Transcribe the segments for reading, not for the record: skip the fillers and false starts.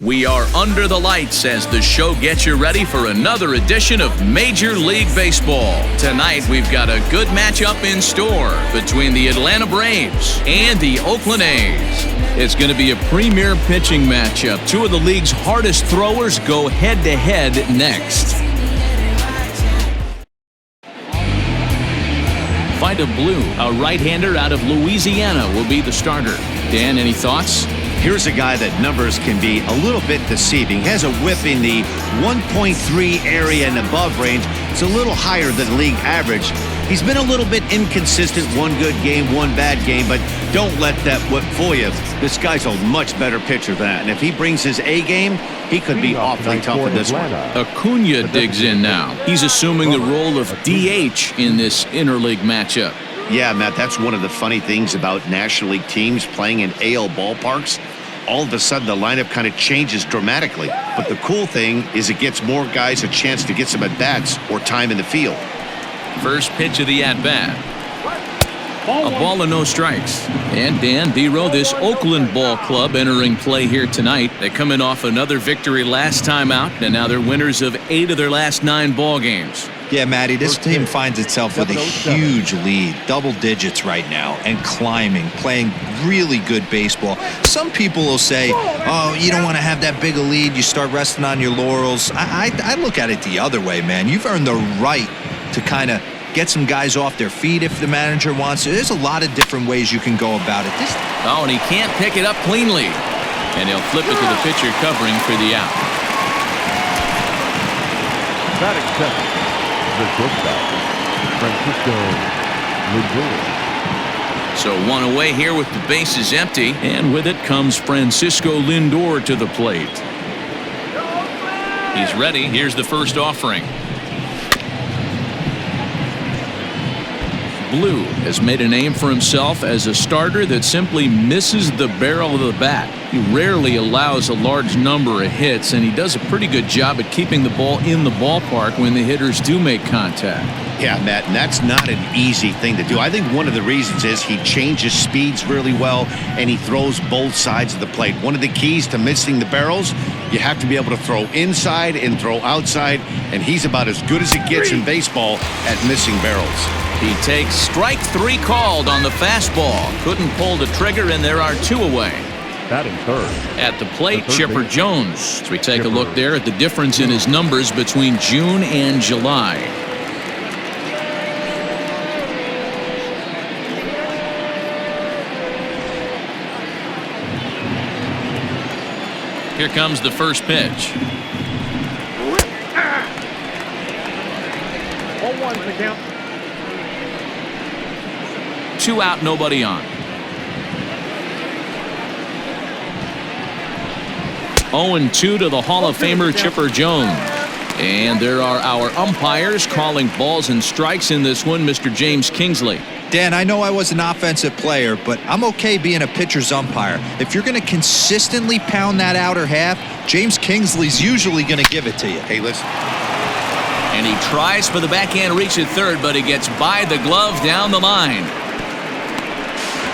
We are under the lights as the show gets you ready for another edition of Major League Baseball. Tonight, we've got a good matchup in store between the Atlanta Braves and the Oakland A's. It's going to be a premier pitching matchup. Two of the league's hardest throwers go head-to-head next. Vida Blue, a right-hander out of Louisiana, will be the starter. Dan, any thoughts? Here's a guy that numbers can be a little bit deceiving. He has a whip in the 1.3 area and above range. It's a little higher than league average. He's been a little bit inconsistent. One good game, one bad game, but don't let that whip fool you. This guy's a much better pitcher than that. And if he brings his A game, he could be awfully tough in this one. Acuna digs in now. He's assuming the role of DH in this interleague matchup. Yeah, Matt, that's one of the funny things about National League teams playing in AL ballparks. All of a sudden, the lineup kind of changes dramatically. But the cool thing is it gets more guys a chance to get some at-bats or time in the field. First pitch of the at-bat. A ball and no strikes. And Dan Dero, this Oakland ball club entering play here tonight. They're coming off another victory last time out, and now they're winners of 8 of their last 9 ball games. Yeah, Matty, this team finds itself with a huge lead, double digits right now, and climbing, playing really good baseball. Some people will say, oh, you don't want to have that big a lead, you start resting on your laurels. I look at it the other way, man. You've earned the right to kind of get some guys off their feet if the manager wants to. There's a lot of different ways you can go about it. Oh, and he can't pick it up cleanly. And he'll flip it to the pitcher covering for the out. Batting second, the shortstop, Francisco Lindor. So one away here with the bases empty. And with it comes Francisco Lindor to the plate. He's ready. Here's the first offering. Blue has made a name for himself as a starter that simply misses the barrel of the bat. He rarely allows a large number of hits, and he does a pretty good job at keeping the ball in the ballpark when the hitters do make contact. Yeah, Matt, and that's not an easy thing to do. I think one of the reasons is he changes speeds really well, and he throws both sides of the plate. One of the keys to missing the barrels, you have to be able to throw inside and throw outside, and he's about as good as it gets in baseball at missing barrels. He takes strike 3 called on the fastball. Couldn't pull the trigger, and there are 2 away. Batting third. At the plate, Chipper Jones. As we take a look there at the difference in his numbers between June and July. Here comes the first pitch. 0-1 the count. 2 out, nobody on. 0-2 to the Hall of Famer Chipper Jones. And there are our umpires calling balls and strikes in this one, Mr. James Kingsley. Dan, I know I was an offensive player, but I'm okay being a pitcher's umpire. If you're going to consistently pound that outer half, James Kingsley's usually going to give it to you. Hey, listen. And he tries for the backhand reach at third, but he gets by the glove down the line.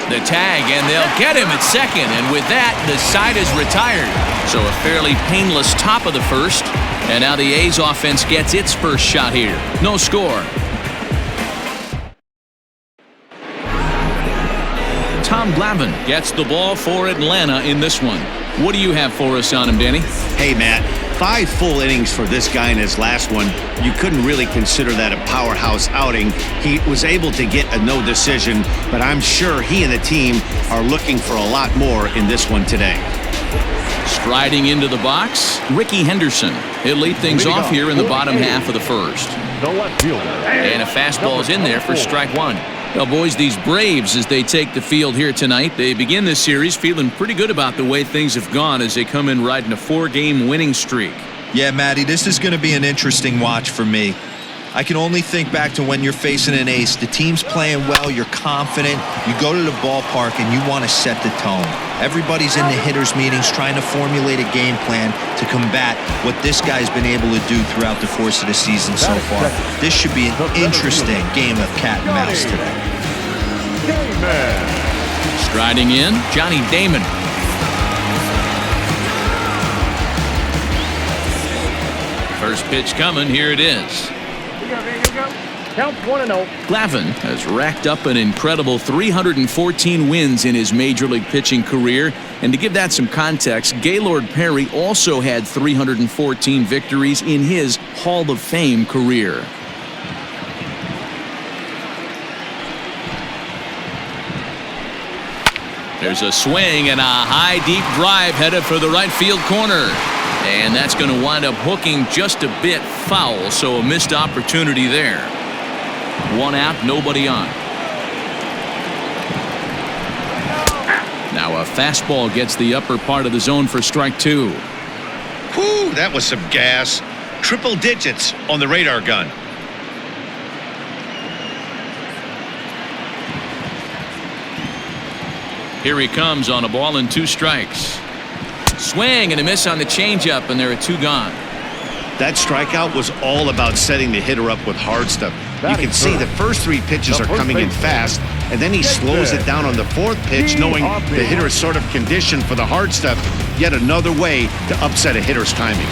The tag, and they'll get him at second, and with that, the side is retired. So a fairly painless top of the first, and now the A's offense gets its first shot here. No score. Tom Glavine gets the ball for Atlanta in this one. What do you have for us on him, Danny? Hey, Matt, 5 full innings for this guy in his last one. You couldn't really consider that a powerhouse outing. He was able to get a no decision, but I'm sure he and the team are looking for a lot more in this one today. Striding into the box, Ricky Henderson. He'll lead things off here in the bottom half of the first. The left fielder. And a fastball is in there for strike 1. Well, boys, these Braves, as they take the field here tonight, they begin this series feeling pretty good about the way things have gone as they come in riding a 4-game winning streak. Yeah, Matty, this is going to be an interesting watch for me. I can only think back to when you're facing an ace. The team's playing well, you're confident, you go to the ballpark and you want to set the tone. Everybody's in the hitters' meetings trying to formulate a game plan to combat what this guy's been able to do throughout the course of the season so far. This should be an interesting game of cat and mouse today. Striding in, Johnny Damon. First pitch coming. Here it is. Here we go. Count 1-0. Glavine has racked up an incredible 314 wins in his major league pitching career. And to give that some context, Gaylord Perry also had 314 victories in his Hall of Fame career. There's a swing and a high deep drive headed for the right field corner. And that's going to wind up hooking just a bit foul, so a missed opportunity there. One out, nobody on. Now a fastball gets the upper part of the zone for strike two. Whew, that was some gas. Triple digits on the radar gun. Here he comes on a ball and 2 strikes. Swing and a miss on the changeup, and there are 2 gone. That strikeout was all about setting the hitter up with hard stuff. You can see the first 3 pitches are coming in fast, and then he slows it down on the 4th pitch, knowing the hitter is sort of conditioned for the hard stuff. Yet another way to upset a hitter's timing.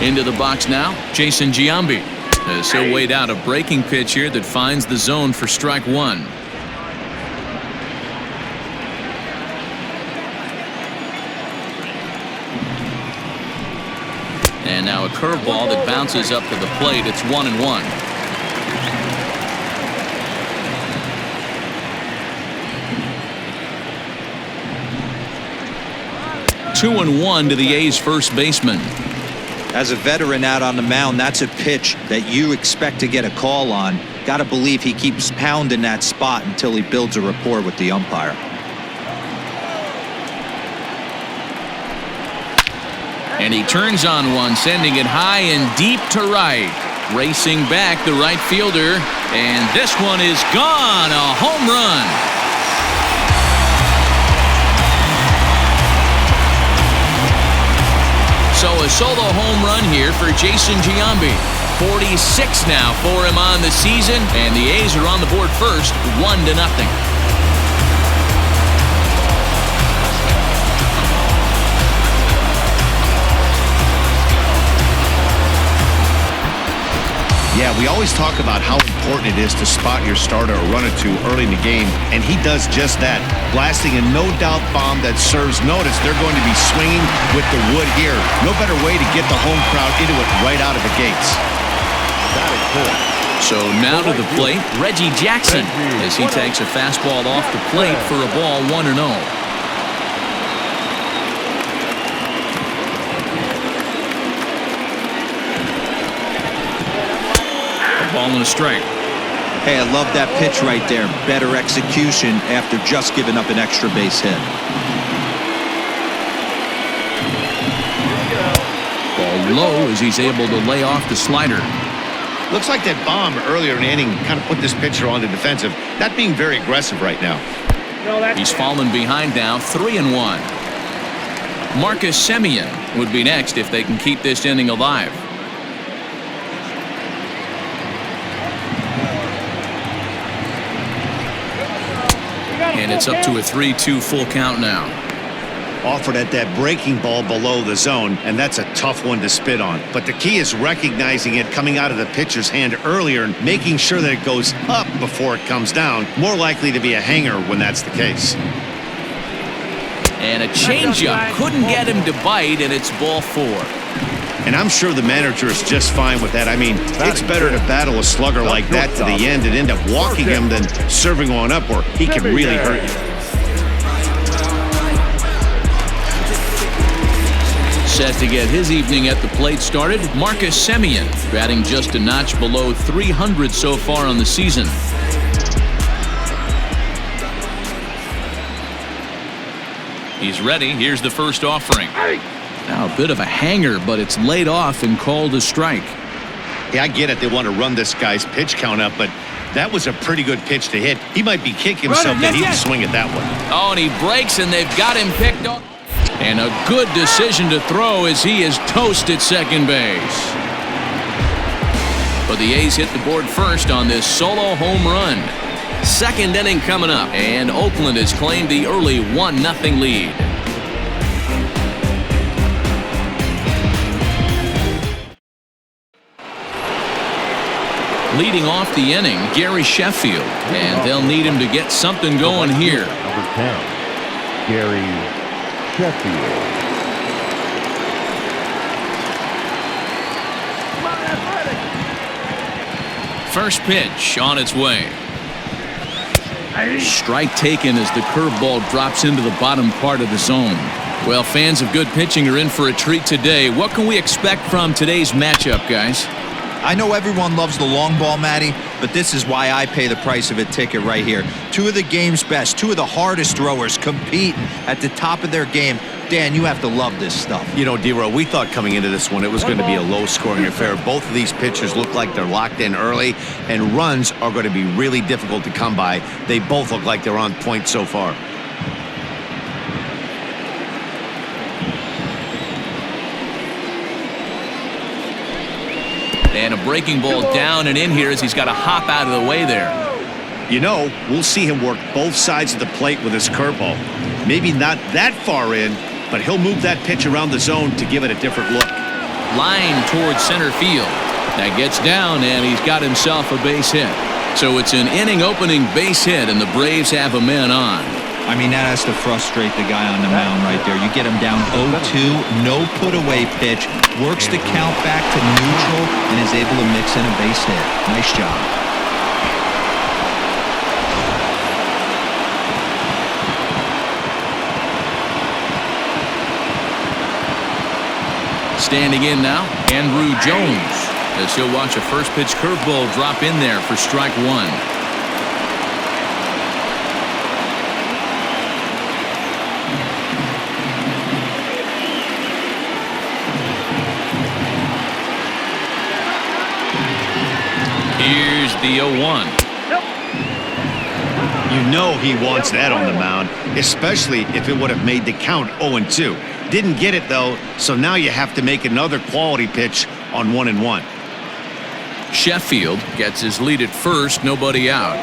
Into the box now, Jason Giambi. As he'll wait out a breaking pitch here that finds the zone for strike 1. And now a curveball that bounces up to the plate. It's 1-1. Two and 1 to the A's first baseman. As a veteran out on the mound, that's a pitch that you expect to get a call on. Got to believe he keeps pounding that spot until he builds a rapport with the umpire. And he turns on one, sending it high and deep to right. Racing back the right fielder. And this one is gone. A home run. So a solo home run here for Jason Giambi. 46 now for him on the season. And the A's are on the board first, 1-0. Yeah, we always talk about how important it is to spot your starter or run it to early in the game, and he does just that, blasting a no-doubt bomb that serves notice. They're going to be swinging with the wood here. No better way to get the home crowd into it right out of the gates. So now to the plate, Reggie Jackson, as he takes a fastball off the plate for a ball 1-0. Ball and a strike. Hey, I love that pitch right there. Better execution after just giving up an extra base hit. Ball low as he's able to lay off the slider. Looks like that bomb earlier in the inning kind of put this pitcher on the defensive. Not being very aggressive right now. He's fallen behind now, 3-1. Marcus Semien would be next if they can keep this inning alive. And it's up to a 3-2 full count now. Offered at that breaking ball below the zone, and that's a tough one to spit on. But the key is recognizing it coming out of the pitcher's hand earlier and making sure that it goes up before it comes down. More likely to be a hanger when that's the case. And a changeup couldn't get him to bite, and it's ball 4. And I'm sure the manager is just fine with that. I mean, it's better to battle a slugger like that to the end and end up walking him than serving one up where he can really hurt you. Set to get his evening at the plate started, Marcus Semien, batting just a notch below 300 so far on the season. He's ready. Here's the first offering. Now a bit of a hanger, but it's laid off and called a strike. Yeah, I get it. They want to run this guy's pitch count up, but that was a pretty good pitch to hit. He might be kicking himself that he didn't swing at that one. Oh, and he breaks, and they've got him picked up. And a good decision to throw as he is toast at second base. But the A's hit the board first on this solo home run. Second inning coming up, and Oakland has claimed the early 1-0 lead. leading off the inning, Gary Sheffield, and they'll need him to get something going here. Number 10, Gary Sheffield. First pitch on its way. Strike taken as the curveball drops into the bottom part of the zone. Well, fans of good pitching are in for a treat today. What can we expect from today's matchup, guys? I know everyone loves the long ball, Matty, but this is why I pay the price of a ticket right here. Two of the game's best, two of the hardest throwers competing at the top of their game. Dan, you have to love this stuff. You know, D-Row, we thought coming into this one it was going to be a low-scoring affair. Both of these pitchers look like they're locked in early, and runs are going to be really difficult to come by. They both look like they're on point so far. And a breaking ball down and in here as he's got to hop out of the way there. You know, we'll see him work both sides of the plate with his curveball. Maybe not that far in, but he'll move that pitch around the zone to give it a different look. Line towards center field. That gets down, and he's got himself a base hit. So it's an inning-opening base hit, and the Braves have a man on. I mean, that has to frustrate the guy on the mound right there. You get him down 0-2, no put-away pitch, works the count back to neutral, and is able to mix in a base hit. Nice job. Standing in now, Andrew Jones, as he'll watch a first pitch curveball drop in there for strike one. Here's the 0-1. You know he wants that on the mound, especially if it would have made the count 0-2. Didn't get it, though, so now you have to make another quality pitch on 1-1. Sheffield gets his lead at first, nobody out.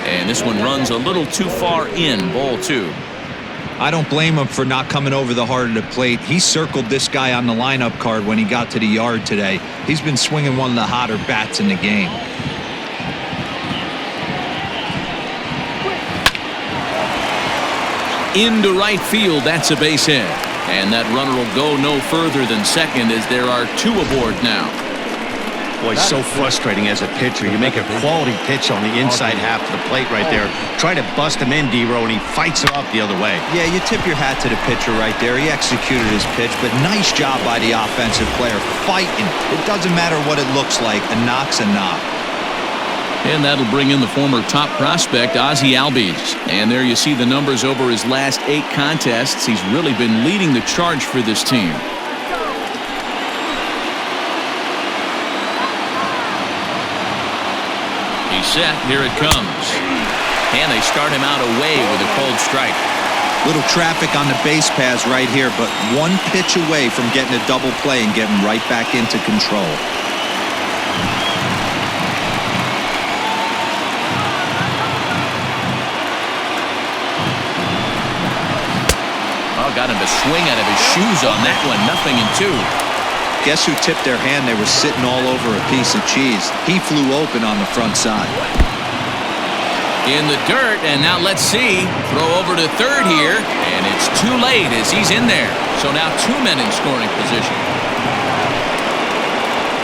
And this one runs a little too far in, ball two. I don't blame him for not coming over the heart of the plate. He circled this guy on the lineup card when he got to the yard today. He's been swinging one of the hotter bats in the game. Into right field, that's a base hit. And that runner will go no further than second as there are two aboard now. Boy, so frustrating as a pitcher. You make a quality pitch on the inside half of the plate right there. Try to bust him in, D-Row, and he fights it off the other way. Yeah, you tip your hat to the pitcher right there. He executed his pitch, but nice job by the offensive player fighting. It doesn't matter what it looks like. A knock's a knock. And that'll bring in the former top prospect, Ozzie Albies. And there you see the numbers over his last 8 contests. He's really been leading the charge for this team. He's set. Here it comes. And they start him out away with a cold strike. Little traffic on the base paths right here, but one pitch away from getting a double play and getting right back into control. Got him to swing out of his shoes on that one. 0-2. Guess who tipped their hand? They were sitting all over a piece of cheese. He flew open on the front side. In the dirt, and now let's see. Throw over to third here, and it's too late as he's in there. So now 2 men in scoring position.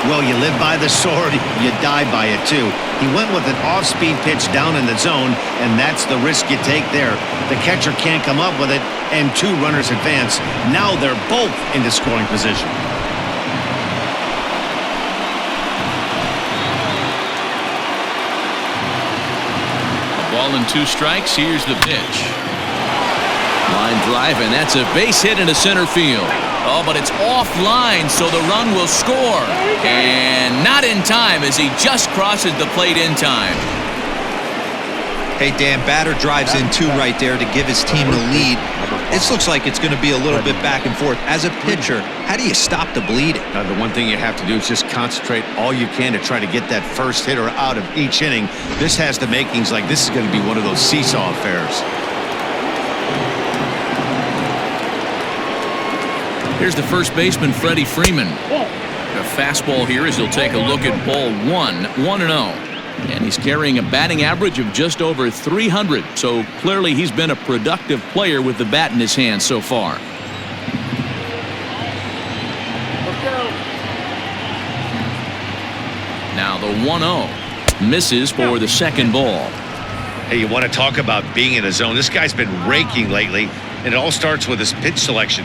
Well, you live by the sword, you die by it too. He went with an off-speed pitch down in the zone, and that's the risk you take there. The catcher can't come up with it, and 2 runners advance. Now they're both into scoring position. A ball and 2 strikes. Here's the pitch. Line drive, and that's a base hit into center field. Oh, but it's offline, so the run will score. And not in time as he just crosses the plate in time. Hey, Dan, batter drives in 2 right there to give his team the lead. This looks like it's going to be a little bit back and forth. As a pitcher, how do you stop the bleeding? The one thing you have to do is just concentrate all you can to try to get that first hitter out of each inning. This has the makings like this is going to be one of those seesaw affairs. Here's the first baseman, Freddie Freeman. A fastball here as he'll take a look at ball 1-0. And he's carrying a batting average of just over 300. So clearly he's been a productive player with the bat in his hand so far. Now the 1-0 misses for the second ball. Hey, you want to talk about being in a zone? This guy's been raking lately, and it all starts with his pitch selection.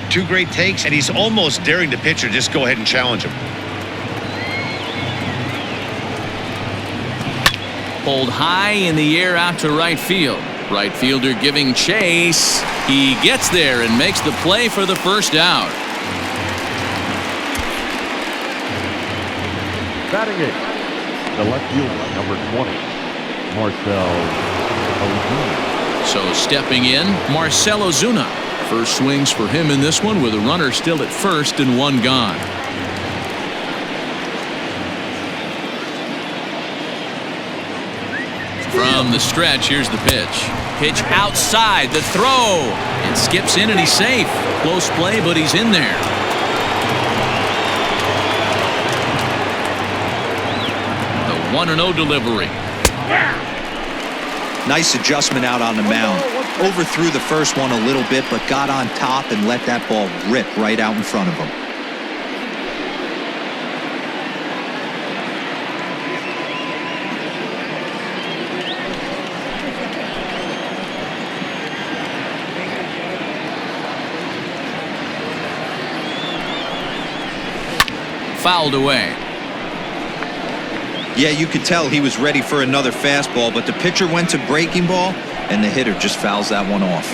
2 great takes, and he's almost daring the pitcher just go ahead and challenge him. Pulled high in the air out to right field. Right fielder giving chase. He gets there and makes the play for the first out. Batting it, the left fielder, number 20, Marcell Ozuna. So stepping in, Marcell Ozuna. First swings for him in this one with a runner still at first and 1 gone. From the stretch, here's the pitch. Pitch outside, the throw. It skips in and he's safe. Close play, but he's in there. The 1-0 delivery. Nice adjustment out on the mound. Overthrew the first one a little bit, but got on top and let that ball rip right out in front of him. Fouled away. Yeah, you could tell he was ready for another fastball, but the pitcher went to breaking ball, and the hitter just fouls that one off.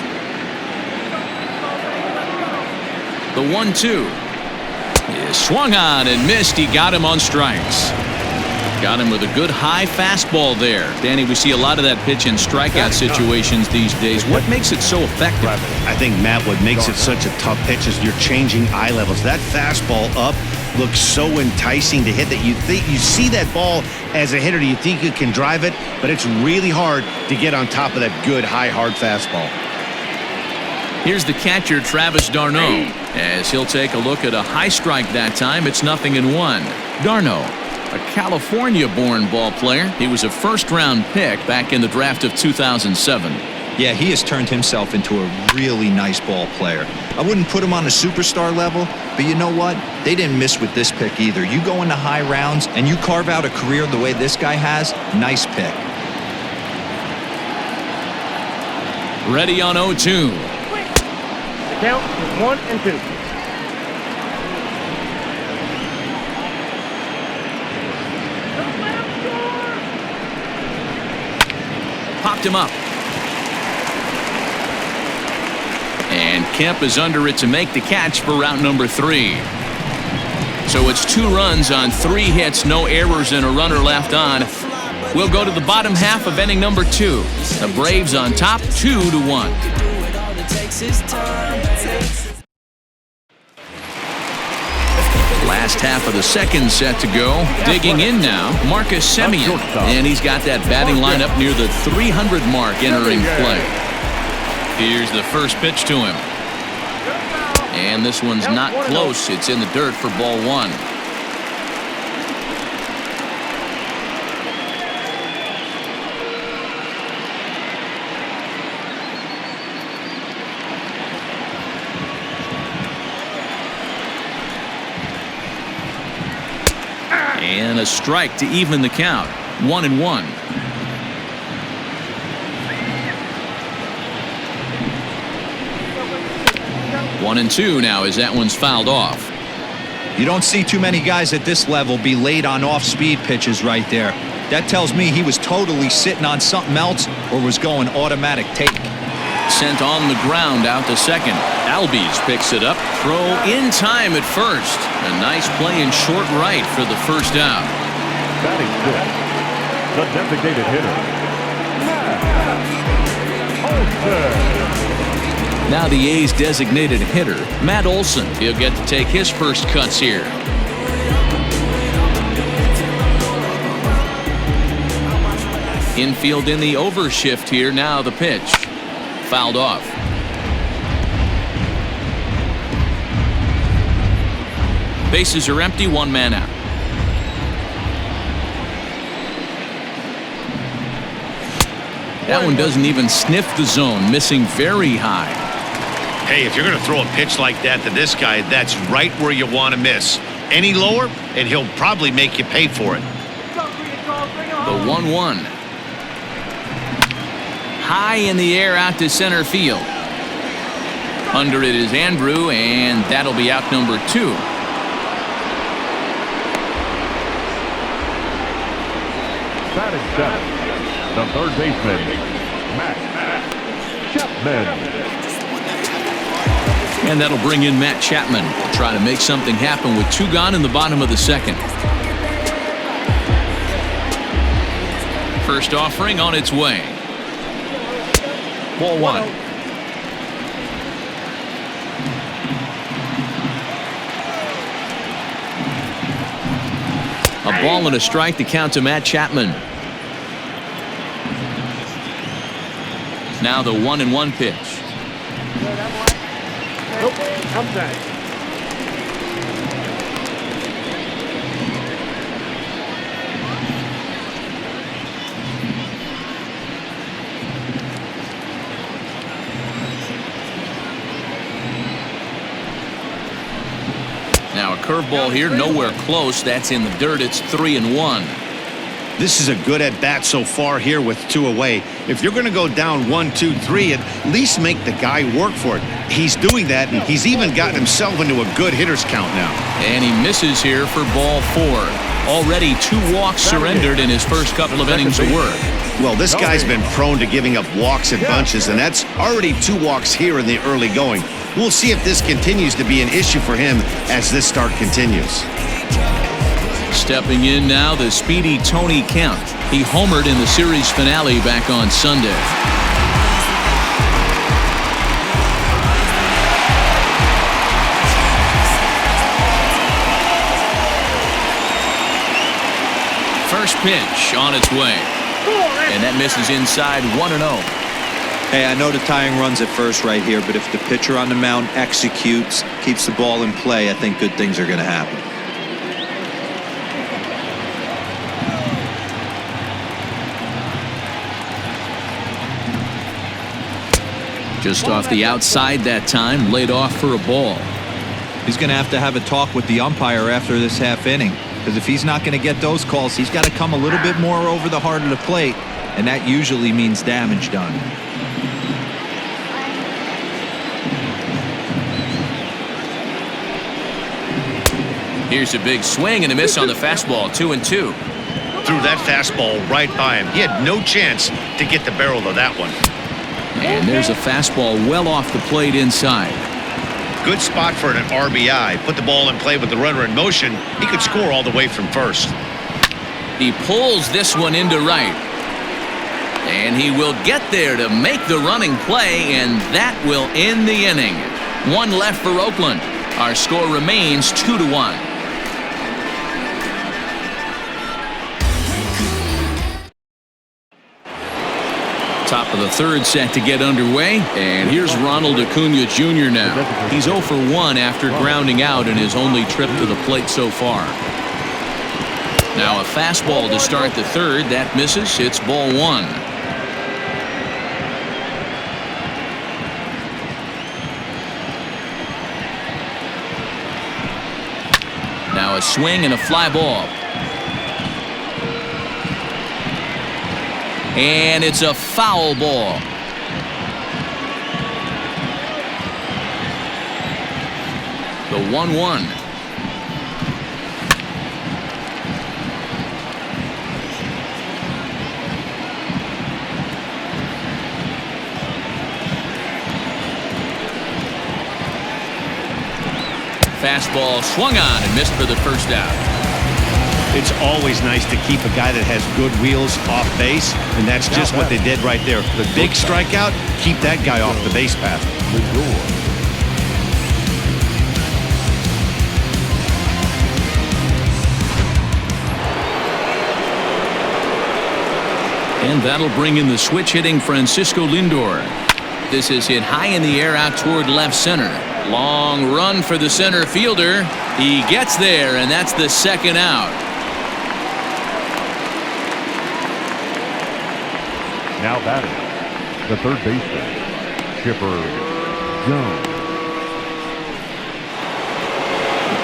The 1-2 is swung on and missed. He got him on strikes. Got him with a good high fastball there. Danny, we see a lot of that pitch in strikeout situations these days. What makes it so effective? I think, Matt, what makes it such a tough pitch is you're changing eye levels. That fastball up looks so enticing to hit that you see that ball as a hitter, you think you can drive it, but it's really hard to get on top of that good high hard fastball. Here's the catcher, Travis d'Arnaud, as he'll take a look at a high strike that time. It's 0-1. d'Arnaud, a California-born ball player. He was a first-round pick back in the draft of 2007. Yeah, he has turned himself into a really nice ball player. I wouldn't put him on a superstar level, but you know what? They didn't miss with this pick either. You go into high rounds and you carve out a career the way this guy has, nice pick. Ready on 0-2. The count is 1-2. Popped him up. And Kemp is under it to make the catch for route number 3. So it's 2 runs on 3 hits, no errors, and a runner left on. We'll go to the bottom half of inning number 2. The Braves on top, 2-1. Last half of the second set to go. Digging in now, Marcus Semien. And he's got that batting lineup near the 300 mark entering play. Here's the first pitch to him. And this one's not close. It's in the dirt for ball 1. And a strike to even the count. 1-1. 1-2 now as that one's fouled off. You don't see too many guys at this level be late on off-speed pitches right there. That tells me he was totally sitting on something else or was going automatic take. Sent on the ground out to second. Albies picks it up. Throw in time at first. A nice play in short right for the first out. Batting fifth, the designated hitter, Matt Olson. Now the A's designated hitter, Matt Olson. He'll get to take his first cuts here. Infield in the overshift here. Now the pitch. Fouled off. Bases are empty, one man out. That one doesn't even sniff the zone, missing very high. Hey, if you're going to throw a pitch like that to this guy, that's right where you want to miss. Any lower, and he'll probably make you pay for it. The 1-1. High in the air out to center field. Under it is Andrew, and that'll be out number 2. Batting seventh, the third baseman, Matt Chapman. And that'll bring in Matt Chapman. Try to make something happen with 2 gone in the bottom of the second. First offering on its way. Ball 1. A ball and a strike to count to Matt Chapman. Now the 1-1 pitch. Nope, outside. Now a curveball here, nowhere close. That's in the dirt. It's 3-1. This is a good at-bat so far here with 2 away. If you're going to go down 1, 2, 3, at least make the guy work for it. He's doing that, and he's even gotten himself into a good hitter's count now. And he misses here for ball 4. Already 2 walks surrendered in his first couple of innings of work. Well, this guy's been prone to giving up walks in bunches, and that's already 2 walks here in the early going. We'll see if this continues to be an issue for him as this start continues. Stepping in now, the speedy Tony Kemp. He homered in the series finale back on Sunday. First pitch on its way. And that misses inside 1-0. Hey, I know the tying run's at first right here, but if the pitcher on the mound executes, keeps the ball in play, I think good things are going to happen. Just off the outside that time, laid off for a ball. He's going to have a talk with the umpire after this half inning, because if he's not going to get those calls, he's got to come a little bit more over the heart of the plate, and that usually means damage done. Here's a big swing and a miss on the fastball, 2-2. Threw that fastball right by him. He had no chance to get the barrel of that one. And there's a fastball well off the plate inside. Good spot for an RBI. Put the ball in play with the runner in motion. He could score all the way from first. He pulls this one into right. And he will get there to make the running play, and that will end the inning. 1 left for Oakland. Our score remains 2-1. Top of the third set to get underway, and here's Ronald Acuna Jr. now. He's 0 for 1 after grounding out in his only trip to the plate so far. Now a fastball to start the third. That misses. It's ball 1. Now a swing and a fly ball. And it's a foul ball. The 1-1. Fastball swung on and missed for the first out. It's always nice to keep a guy that has good wheels off base, and that's just what they did right there. The big strikeout, keep that guy off the base path. And that'll bring in the switch hitting Francisco Lindor. This is hit high in the air out toward left center. Long run for the center fielder. He gets there, and that's the second out. Now batting, the third baseman, Chipper Jones.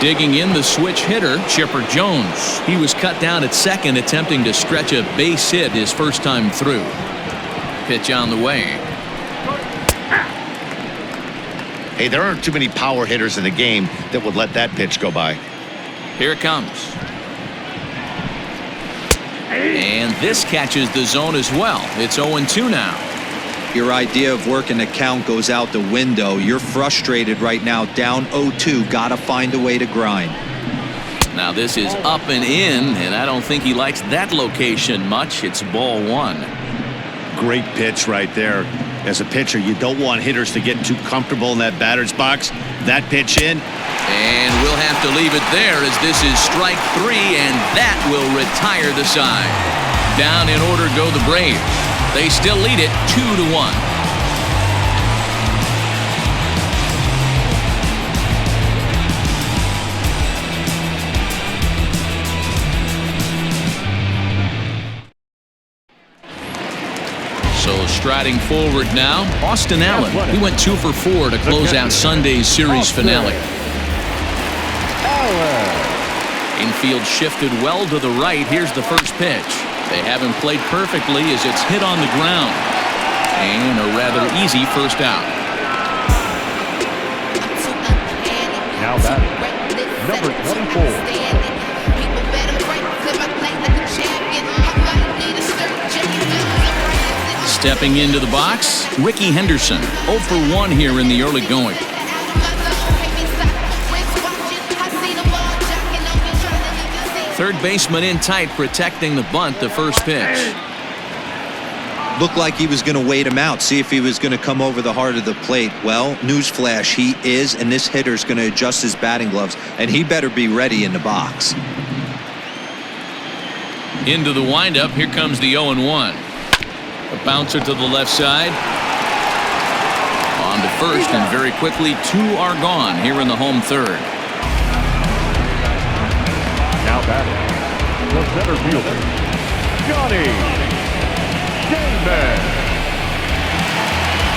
Digging in the switch hitter, Chipper Jones. He was cut down at second, attempting to stretch a base hit his first time through. Pitch on the way. Hey, there aren't too many power hitters in the game that would let that pitch go by. Here it comes. And this catches the zone as well. It's 0-2 now. Your idea of working the count goes out the window. You're frustrated right now, down 0-2. Got to find a way to grind. Now this is up and in, and I don't think he likes that location much. It's ball one. Great pitch right there. As a pitcher, you don't want hitters to get too comfortable in that batter's box. That pitch in. And we'll have to leave it there as this is strike three, and that will retire the side. Down in order go the Braves. They still lead it 2-1. So striding forward now, Austin Allen. He went 2 for 4 to close out Sunday's series finale. Infield shifted well to the right. Here's the first pitch. They haven't played perfectly as it's hit on the ground. And a rather easy first out. Now batting, number 24. Stepping into the box, Ricky Henderson. 0 for 1 here in the early going. Third baseman in tight, protecting the bunt, the first pitch. Looked like he was going to wait him out, see if he was going to come over the heart of the plate. Well, newsflash, he is, and this hitter's going to adjust his batting gloves, and he better be ready in the box. Into the windup, here comes the 0-1. A bouncer to the left side. On to first, and very quickly, 2 are gone here in the home third. Now batting, the center fielder, Johnny Damon.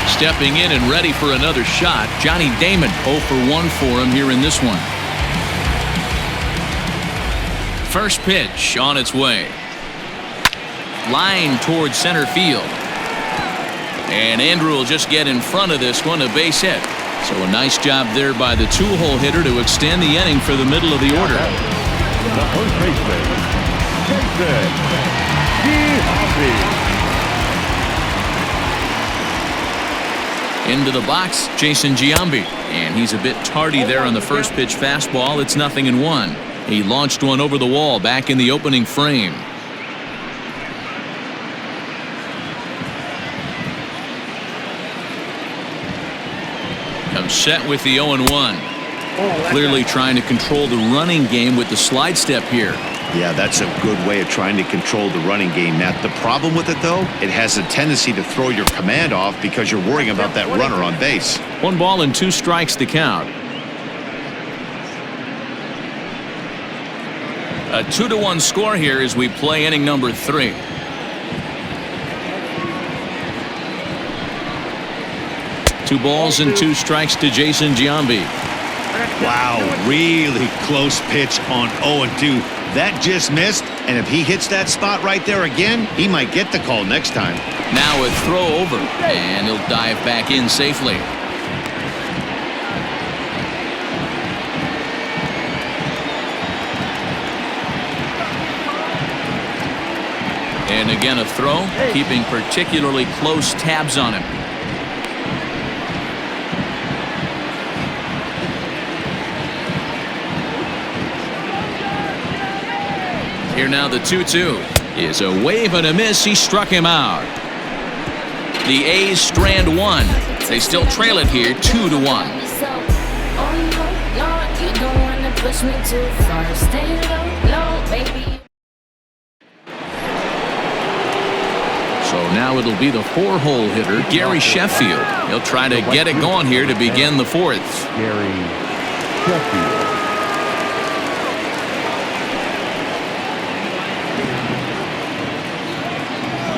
Stepping in and ready for another shot, Johnny Damon. 0 for 1 for him here in this one. First pitch on its way. Line towards center field. And Andrew will just get in front of this one, a base hit. So a nice job there by the two-hole hitter to extend the inning for the middle of the order. The first baseman, Jason Giambi. Into the box, Jason Giambi. And he's a bit tardy there on the first pitch fastball. It's 0-1. He launched one over the wall back in the opening frame. Comes set with the 0-1. Clearly trying to control the running game with the slide step here. Yeah, that's a good way of trying to control the running game. Now, the problem with it, though, it has a tendency to throw your command off because you're worrying about that runner on base. 1 ball and 2 strikes to count. A 2-1 score here as we play inning number 3. Two balls and 2 strikes to Jason Giambi. Wow, really close pitch on 0-2. That just missed, and if he hits that spot right there again, he might get the call next time. Now a throw over, and he'll dive back in safely. And again a throw, keeping particularly close tabs on him. Here now the 2-2 is a wave and a miss. He struck him out. The A's strand 1. They still trail it here 2-1. So now it'll be the 4-hole hitter, Gary Sheffield. He'll try to get it going here to begin the 4th. Gary Sheffield.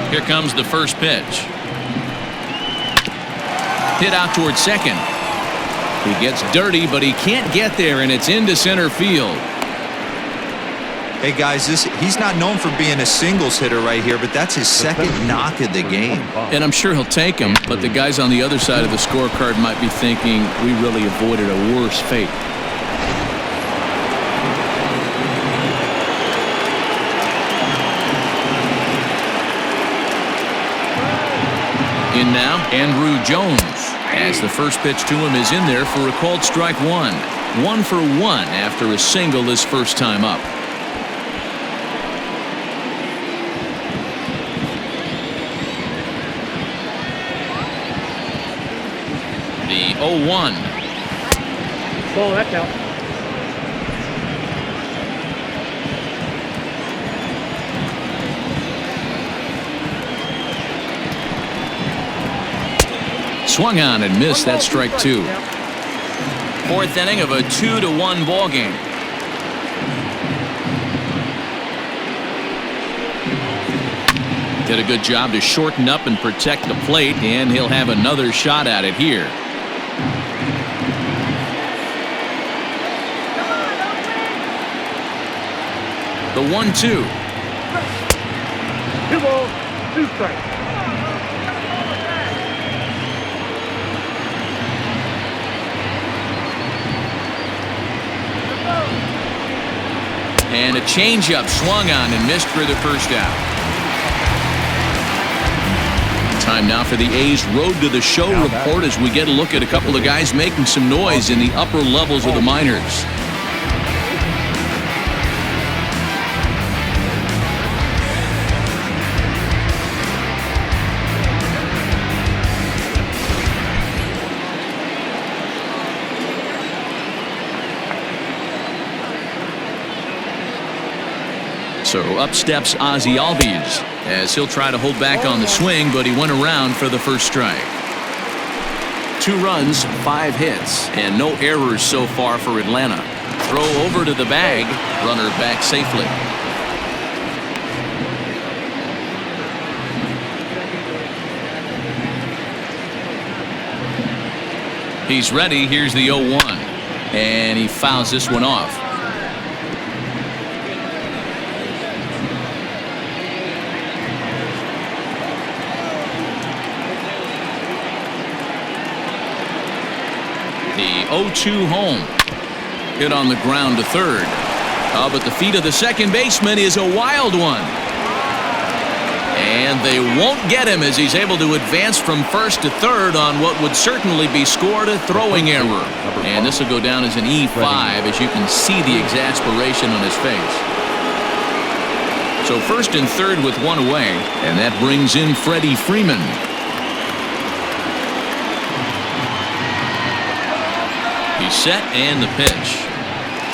Here comes the first pitch. Hit out towards second. He gets dirty, but he can't get there, and it's into center field. Hey guys, he's not known for being a singles hitter right here, but that's his second knock of the game. And I'm sure he'll take him, but the guys on the other side of the scorecard might be thinking we really avoided a worse fate. In now, Andrew Jones, as the first pitch to him is in there for a called strike one. 1 for 1 after a single his first time up. The 0-1. Ball, that's out. Swung on and missed. That strike 2. 4th inning of a 2-1 ball game. Did a good job to shorten up and protect the plate, and he'll have another shot at it here. The 1-2. 2 balls, 2 strikes. And a changeup swung on and missed for the first out. Time now for the A's Road to the Show report as we get a look at a couple of guys making some noise in the upper levels of the minors. So up steps Ozzie Albies as he'll try to hold back on the swing, but he went around for the first strike. 2 runs, 5 hits, and no errors so far for Atlanta. Throw over to the bag, runner back safely. He's ready. Here's the 0-1, and he fouls this one off. The 0-2 home. Hit on the ground to third. But the feet of the second baseman is a wild one. And they won't get him as he's able to advance from first to third on what would certainly be scored a throwing error. And this will go down as an E5 as you can see the exasperation on his face. So first and third with 1 away. And that brings in Freddie Freeman. He's set and the pitch.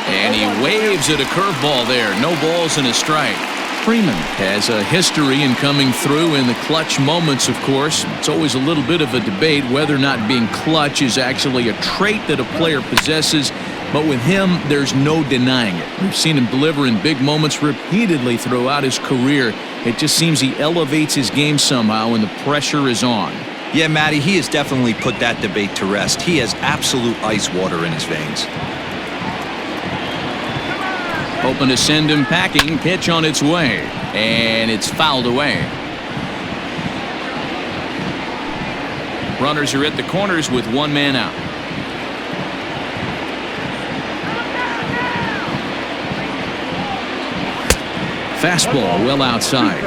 And he waves at a curveball there. No balls and a strike. Freeman has a history in coming through in the clutch moments, of course. It's always a little bit of a debate whether or not being clutch is actually a trait that a player possesses. But with him, there's no denying it. We've seen him deliver in big moments repeatedly throughout his career. It just seems he elevates his game somehow when the pressure is on. Yeah, Matty, he has definitely put that debate to rest. He has absolute ice water in his veins. Hoping to send him packing. Pitch on its way. And it's fouled away. Runners are at the corners with 1 man out. Fastball well outside.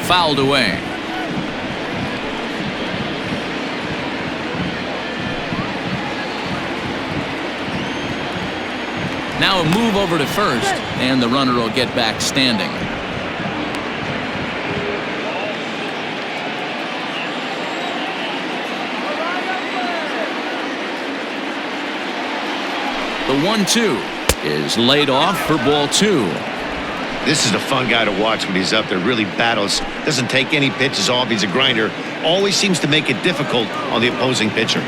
Fouled away. Now a move over to first, and the runner will get back standing. The 1-2 is laid off for ball 2. This is a fun guy to watch when he's up there. Really battles. Doesn't take any pitches off. He's a grinder. Always seems to make it difficult on the opposing pitcher.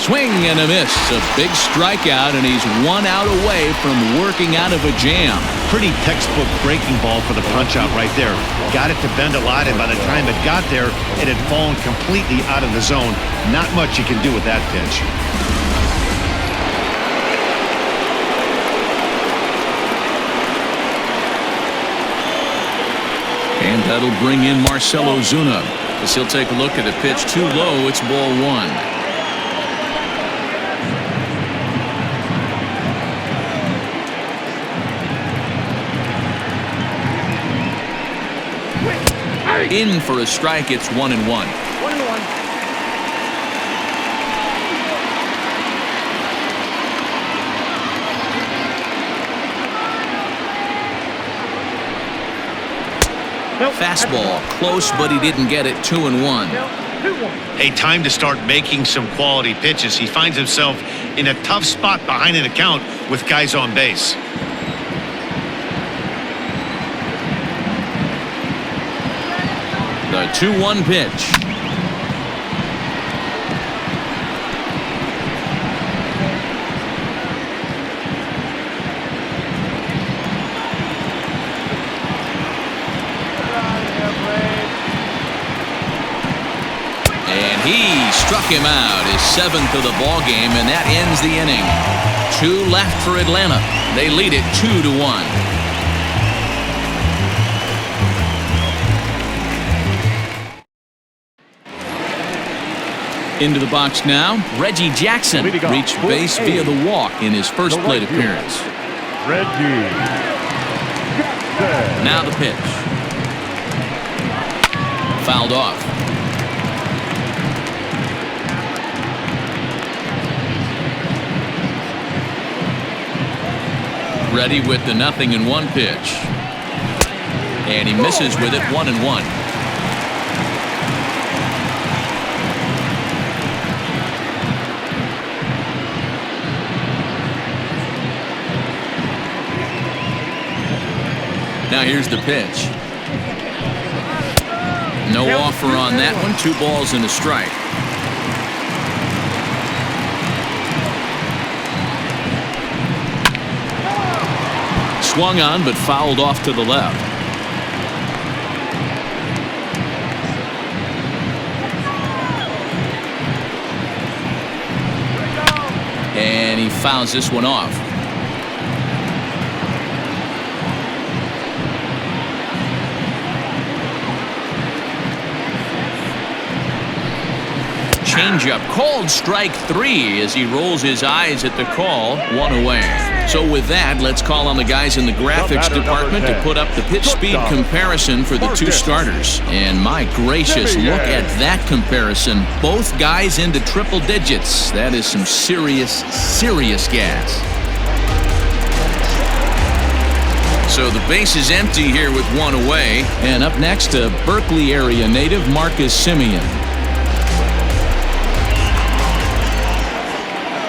Swing and a miss. A big strikeout, and he's 1 out away from working out of a jam. Pretty textbook breaking ball for the punch out right there. Got it to bend a lot, and by the time it got there, it had fallen completely out of the zone. Not much you can do with that pitch. And that'll bring in Marcell Ozuna, as he'll take a look at a pitch too low. It's ball 1. In for a strike. It's 1-1. 1-1. Nope. Fastball close, but he didn't get it. 2-1. 2-1. Hey, time to start making some quality pitches. He finds himself in a tough spot behind an account with guys on base. The 2-1 pitch. And he struck him out, his 7th of the ball game, and that ends the inning. 2 left for Atlanta. They lead it 2-1. Into the box now, Reggie Jackson reached base via the walk in his first plate appearance. Reggie Jackson. Now the pitch. Fouled off. Ready with the 0-1 pitch. And he misses with it. 1-1. Now here's the pitch. No offer on that one. 2 balls and a strike. Swung on, but fouled off to the left. And he fouls this one off. Changeup called strike 3 as he rolls his eyes at the call. 1 away. So with that, let's call on the guys in the graphics department to put up the pitch speed comparison for the 2 starters. And my gracious, look at that comparison. Both guys into triple digits. That is some serious gas. So the base is empty here with 1 away. And up next, a Berkeley area native, Marcus Semien.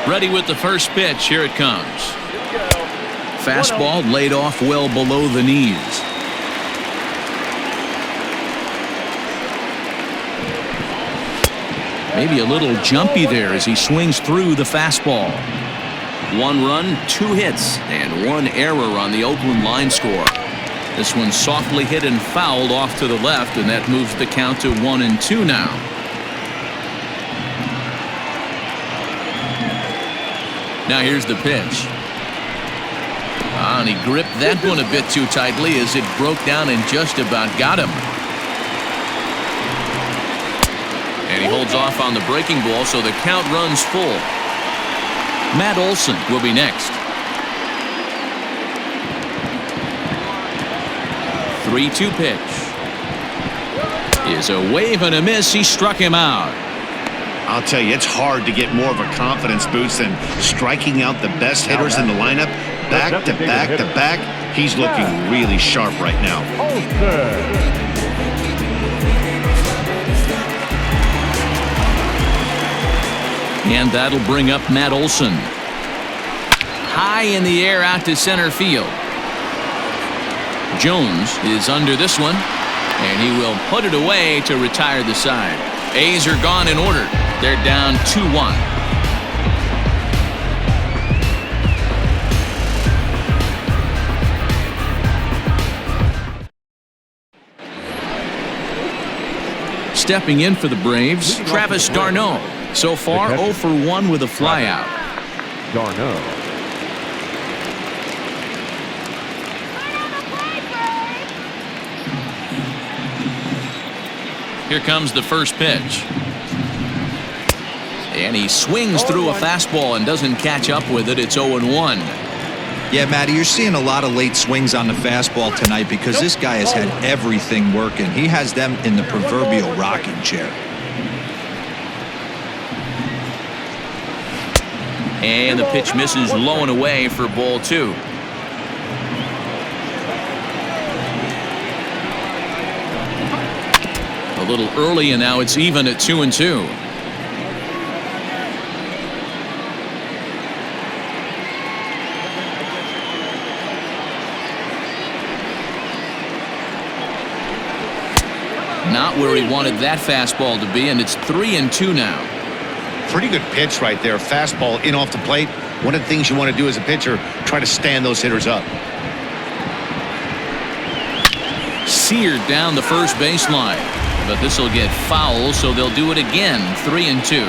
Ready with the first pitch. Here it comes. Fastball laid off well below the knees. Maybe a little jumpy there as he swings through the fastball. 1 run, 2 hits, and 1 error on the Oakland line score. This one softly hit and fouled off to the left, and that moves the count to 1-2 now. Now here's the pitch. And he gripped that one a bit too tightly as it broke down and just about got him. And he holds off on the breaking ball, so the count runs full. Matt Olson will be next. 3-2 pitch. Is a wave and a miss. He struck him out. I'll tell you, it's hard to get more of a confidence boost than striking out the best hitters in the lineup. Back to back to back. He's looking really sharp right now. And that'll bring up Matt Olson. High in the air out to center field. Jones is under this one, and he will put it away to retire the side. A's are gone in order. They're down 2-1. Stepping in for the Braves, Travis d'Arnaud. So far, 0 for 1 with a flyout. d'Arnaud. Here comes the first pitch. And he swings through a fastball and doesn't catch up with it. It's 0-1. Yeah, Matty, you're seeing a lot of late swings on the fastball tonight because this guy has had everything working. He has them in the proverbial rocking chair. And the pitch misses low and away for ball 2. A little early, and now it's even at 2-2. Not where he wanted that fastball to be, and it's 3-2 now. Pretty good pitch right there. Fastball in off the plate. One of the things you want to do as a pitcher, try to stand those hitters up. Seared down the first baseline. But this will get foul, so they'll do it again. 3-2.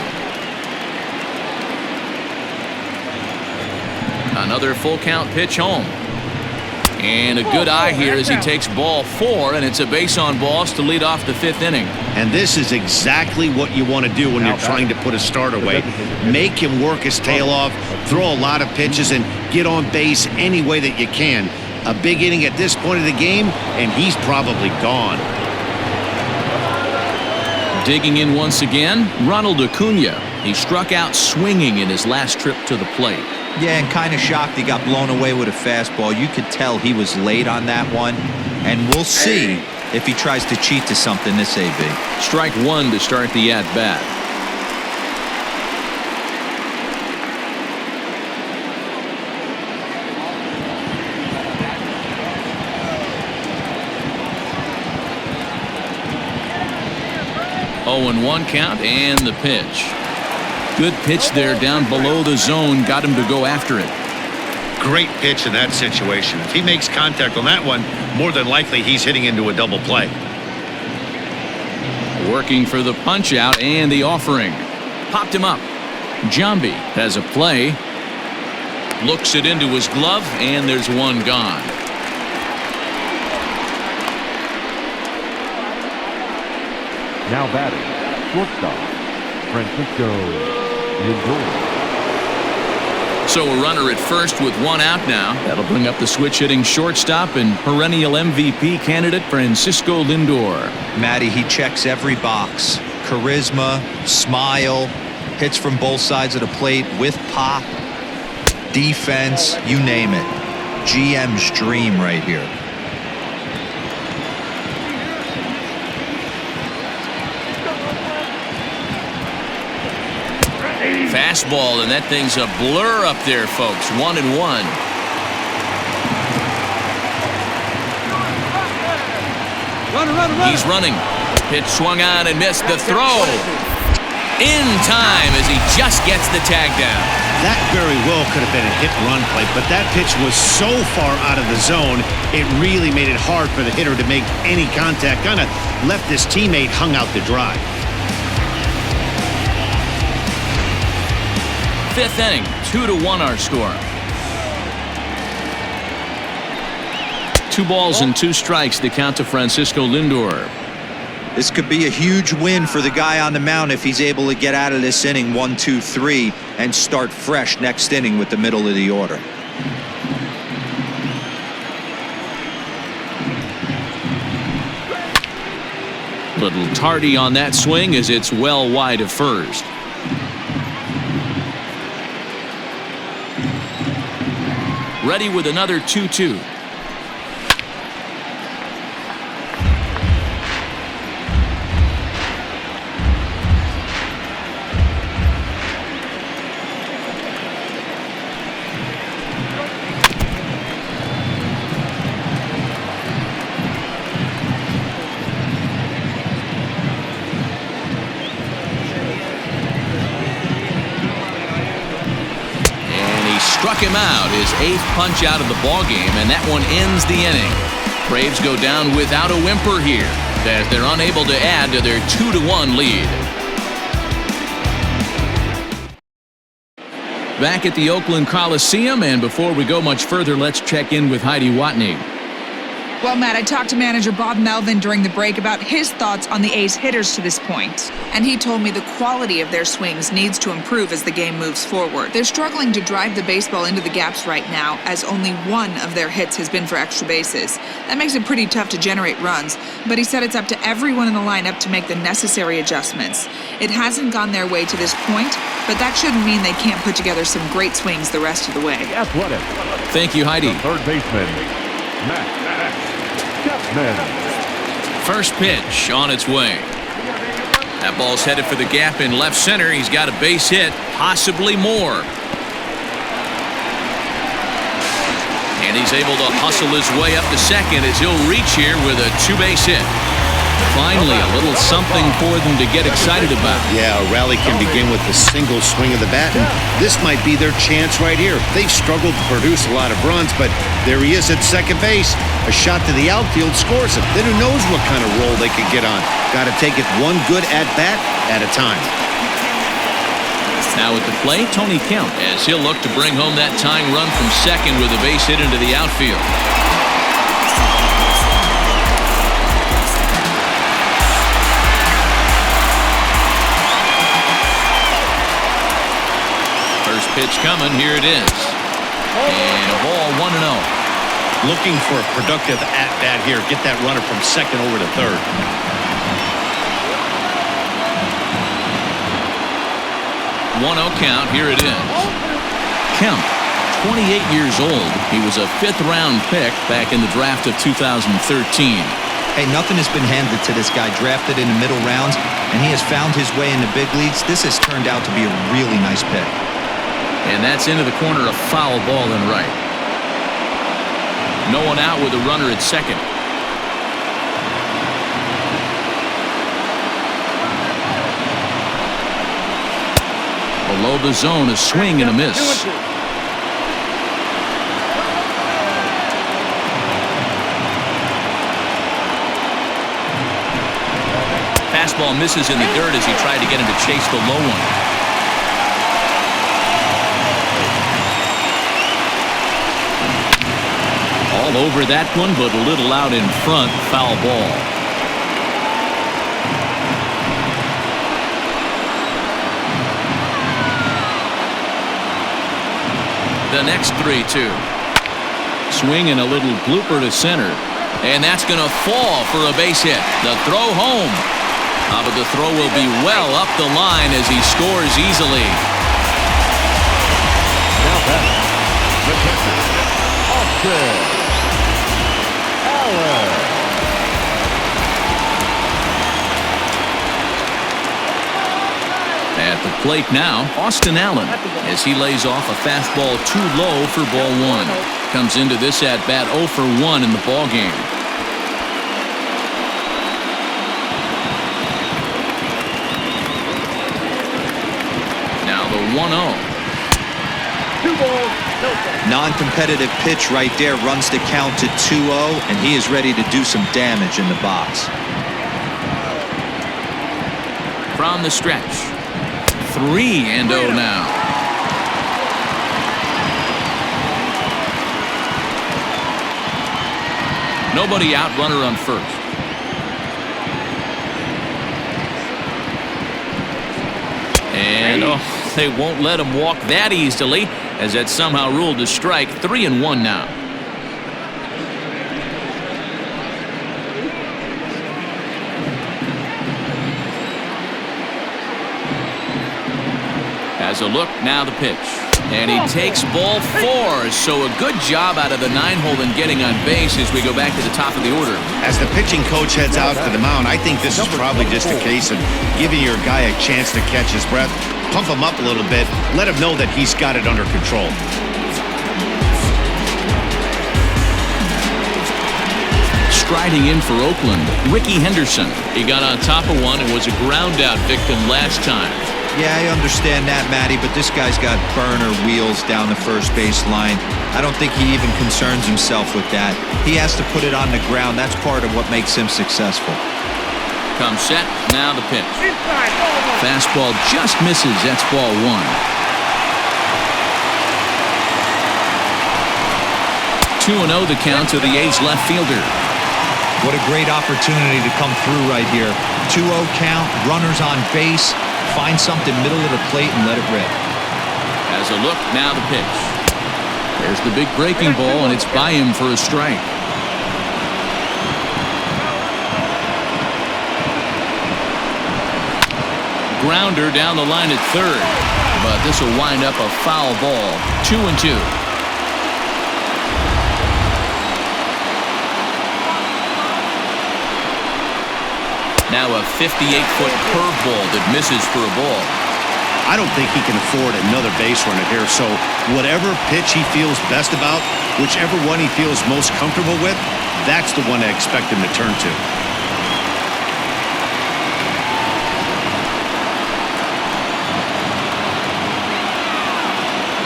Another full count pitch home. And a good eye here as he takes ball 4, and it's a base on balls to lead off the 5th inning. And this is exactly what you want to do when you're trying to put a starter away. Make him work his tail off, throw a lot of pitches, and get on base any way that you can. A big inning at this point of the game, and he's probably gone. Digging in once again, Ronald Acuna. He struck out swinging in his last trip to the plate. Yeah, and kind of shocked he got blown away with a fastball. You could tell he was late on that one. And we'll see if he tries to cheat to something this AB. Strike 1 to start the at-bat. Oh, and 1 count, and the pitch. Good pitch there down below the zone. Got him to go after it. Great pitch in that situation. If he makes contact on that one, more than likely he's hitting into a double play. Working for the punch out and the offering. Popped him up. Jambi has a play. Looks it into his glove, and there's 1 gone. Now batting, shortstop, Francisco Lindor. So a runner at first with 1 out now. That'll bring up the switch-hitting shortstop and perennial MVP candidate Francisco Lindor. Matty, he checks every box. Charisma, smile, hits from both sides of the plate with pop, defense, you name it. GM's dream right here. Fastball, and that thing's a blur up there, folks. 1-1. He's running. Pitch swung on and missed. The throw in time as he just gets the tag down. That very well could have been a hit-run play, but that pitch was so far out of the zone, it really made it hard for the hitter to make any contact. Kind of left his teammate hung out to dry. 5th inning, 2-1 our score. 2 balls and 2 strikes to count to Francisco Lindor. This could be a huge win for the guy on the mound if he's able to get out of this inning 1, 2, 3 and start fresh next inning with the middle of the order. Little tardy on that swing as it's well wide of first. Ready with another 2-2. him out, his 8th punch out of the ballgame, and that one ends the inning. Braves go down without a whimper here, as they're unable to add to their 2-1 lead. Back at the Oakland Coliseum, and before we go much further, let's check in with Heidi Watney. Well, Matt, I talked to manager Bob Melvin during the break about his thoughts on the A's hitters to this point. And he told me the quality of their swings needs to improve as the game moves forward. They're struggling to drive the baseball into the gaps right now, as only one of their hits has been for extra bases. That makes it pretty tough to generate runs, but he said it's up to everyone in the lineup to make the necessary adjustments. It hasn't gone their way to this point, but that shouldn't mean they can't put together some great swings the rest of the way. Athletic. Thank you, Heidi. The third baseman, Matt Chapman. First pitch on its way. That ball's headed for the gap in left center. He's got a base hit, possibly more. And he's able to hustle his way up to second as he'll reach here with a 2-base hit. Finally, a little something for them to get excited about. Yeah, a rally can begin with a single swing of the bat, and this might be their chance right here. They've struggled to produce a lot of runs, but there he is at second base. A shot to the outfield scores him. Then who knows what kind of roll they could get on. Got to take it one good at-bat at a time. Now at the plate, Tony Kemp, as he'll look to bring home that tying run from second with a base hit into the outfield. First pitch coming, here it is. And a ball 1-0. Looking for a productive at-bat here. Get that runner from second over to third. 1-0 count, here it is. Kemp, 28 years old. He was a 5th-round pick back in the draft of 2013. Hey, nothing has been handed to this guy. Drafted in the middle rounds, and he has found his way in the big leagues. This has turned out to be a really nice pick. And that's into the corner, a foul ball and right. No one out with a runner at second. Below the zone, a swing and a miss. Fastball misses in the dirt as he tried to get him to chase the low one. All over that one, but a little out in front. Foul ball. The next 3-2. Swing and a little blooper to center. And that's going to fall for a base hit. The throw home. But the throw will be well up the line as he scores easily. Now back, the pitcher, Austin. At the plate now, Austin Allen, as he lays off a fastball too low for ball 1. Comes into this at-bat 0 for 1 in the ballgame. Now the 1-0. 2 balls, no strikes. Non-competitive pitch right there, runs the count to 2-0, and he is ready to do some damage in the box. From the stretch, 3-0 now. Nobody out, runner on first. And they won't let him walk that easily, as that's somehow ruled a strike. 3-1 now. Has a look, now the pitch. And he takes ball 4, so a good job out of the 9-hole in getting on base as we go back to the top of the order. As the pitching coach heads out to the mound, I think this is probably just a case of giving your guy a chance to catch his breath, pump him up a little bit, let him know that he's got it under control. Striding in for Oakland, Ricky Henderson. He got on top of one and was a ground out victim last time. Yeah, I understand that, Matty, but this guy's got burner wheels down the first base line. I don't think he even concerns himself with that. He has to put it on the ground. That's part of what makes him successful. Comes set, now the pitch. Fastball just misses, that's ball one. 2-0 the count to the A's left fielder. What a great opportunity to come through right here. 2-0 count, runners on base. Find something middle of the plate and let it rip. Has a look, now the pitch. There's the big breaking ball, and it's by him for a strike. Grounder down the line at third, but this will wind up a foul ball. 2-2. Now a 58-foot curveball that misses for a ball. I don't think he can afford another base runner here, so whatever pitch he feels best about, whichever one he feels most comfortable with, that's the one I expect him to turn to.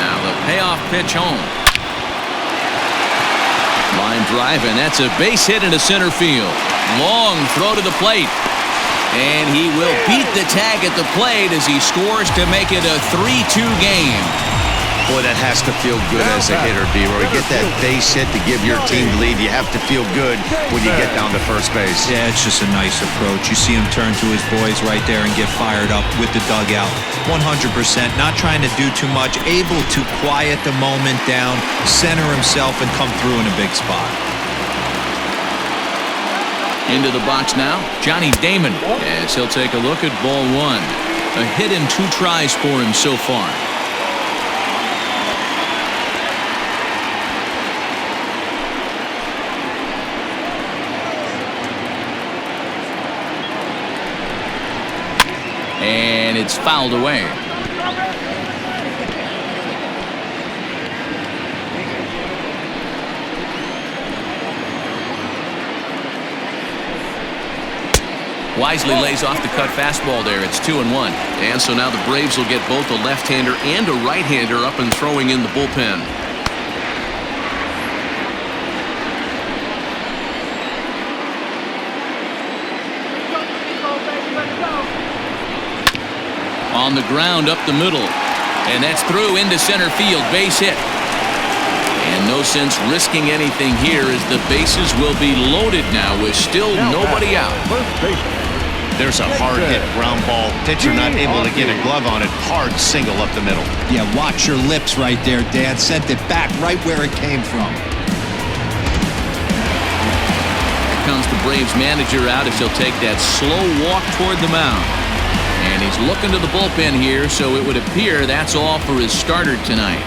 Now the payoff pitch home. Line drive, and that's a base hit into center field. Long throw to the plate. And he will beat the tag at the plate as he scores to make it a 3-2 game. Boy, that has to feel good as a hitter, D-Roy. Get that base hit to give your team the lead. You have to feel good when you get down to first base. Yeah, it's just a nice approach. You see him turn to his boys right there and get fired up with the dugout. 100%, not trying to do too much, able to quiet the moment down, center himself, and come through in a big spot. Into the box now, Johnny Damon, as he'll take a look at ball one. A hit in 2 tries for him so far. And it's fouled away. Wisely lays off the cut fastball there. It's 2-1. And so now the Braves will get both a left-hander and a right-hander up and throwing in the bullpen. On the ground up the middle. And that's through into center field. Base hit. And no sense risking anything here as the bases will be loaded now with still nobody out. There's a hard hit ground ball. Pitcher not able to get a glove on it. Hard single up the middle. Yeah, watch your lips right there, Dan. Sent it back right where it came from. Here comes the Braves manager out as he'll take that slow walk toward the mound. And he's looking to the bullpen here, so it would appear that's all for his starter tonight.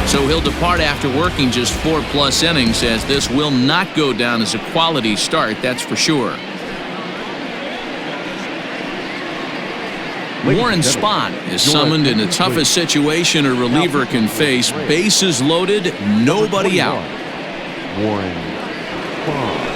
So he'll depart after working just 4+ innings, as this will not go down as a quality start, that's for sure. Warren Spahn is summoned in the toughest situation a reliever can face. Bases loaded, nobody out. Warren Spahn.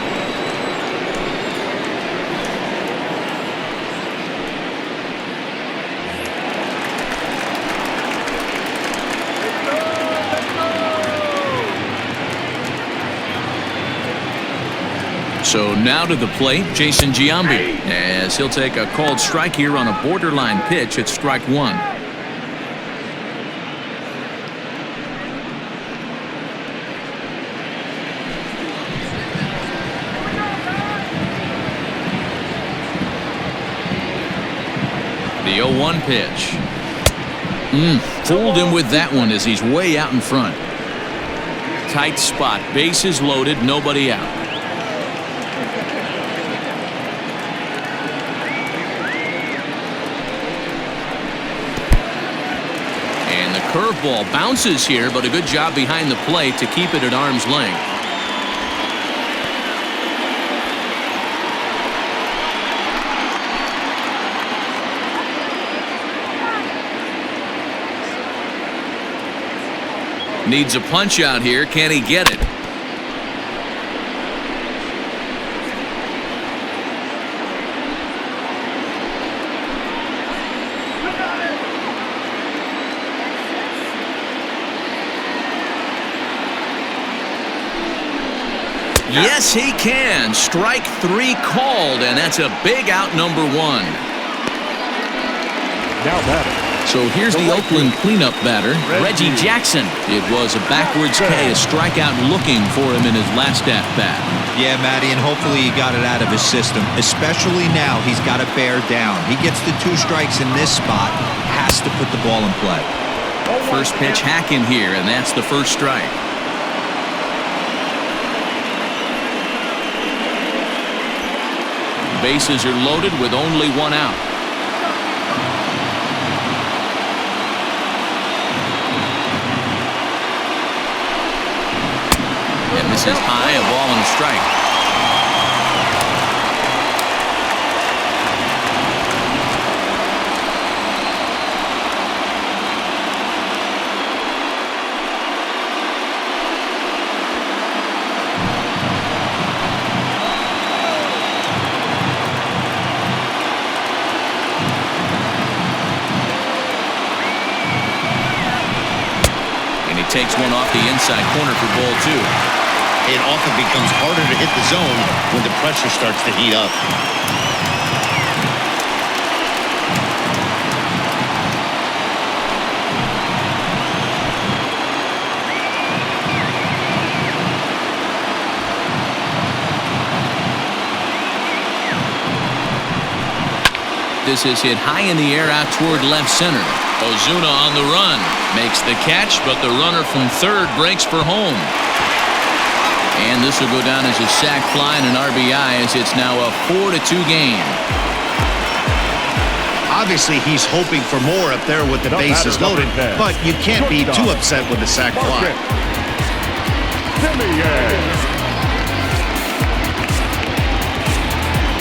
So now to the plate, Jason Giambi, as he'll take a called strike here on a borderline pitch at strike one. The 0-1 pitch. Fooled him with that one as he's way out in front. Tight spot, bases loaded, nobody out. Curveball bounces here, but a good job behind the plate to keep it at arm's length. Needs a punch out here. Can he get it? Yes, he can. Strike 3 called, and that's a big out, number 1. Now batting. So here's the Oakland cleanup batter, Reggie Jackson. It was a backwards K, a strikeout looking for him in his last at-bat. Yeah, Matty, and hopefully he got it out of his system, especially now he's got to bear down. He gets the 2 strikes in this spot, has to put the ball in play. First pitch hacking here, and that's the first strike. Bases are loaded with only 1 out. And this is high, a ball and a strike. Takes one off the inside corner for ball 2. It often becomes harder to hit the zone when the pressure starts to heat up. This is hit high in the air out toward left center. Ozuna on the run. Makes the catch, but the runner from third breaks for home. And this will go down as a sac fly and an RBI, as it's now a 4-2 game. Obviously, he's hoping for more up there with the bases loaded, but you can't be too upset with the sac fly.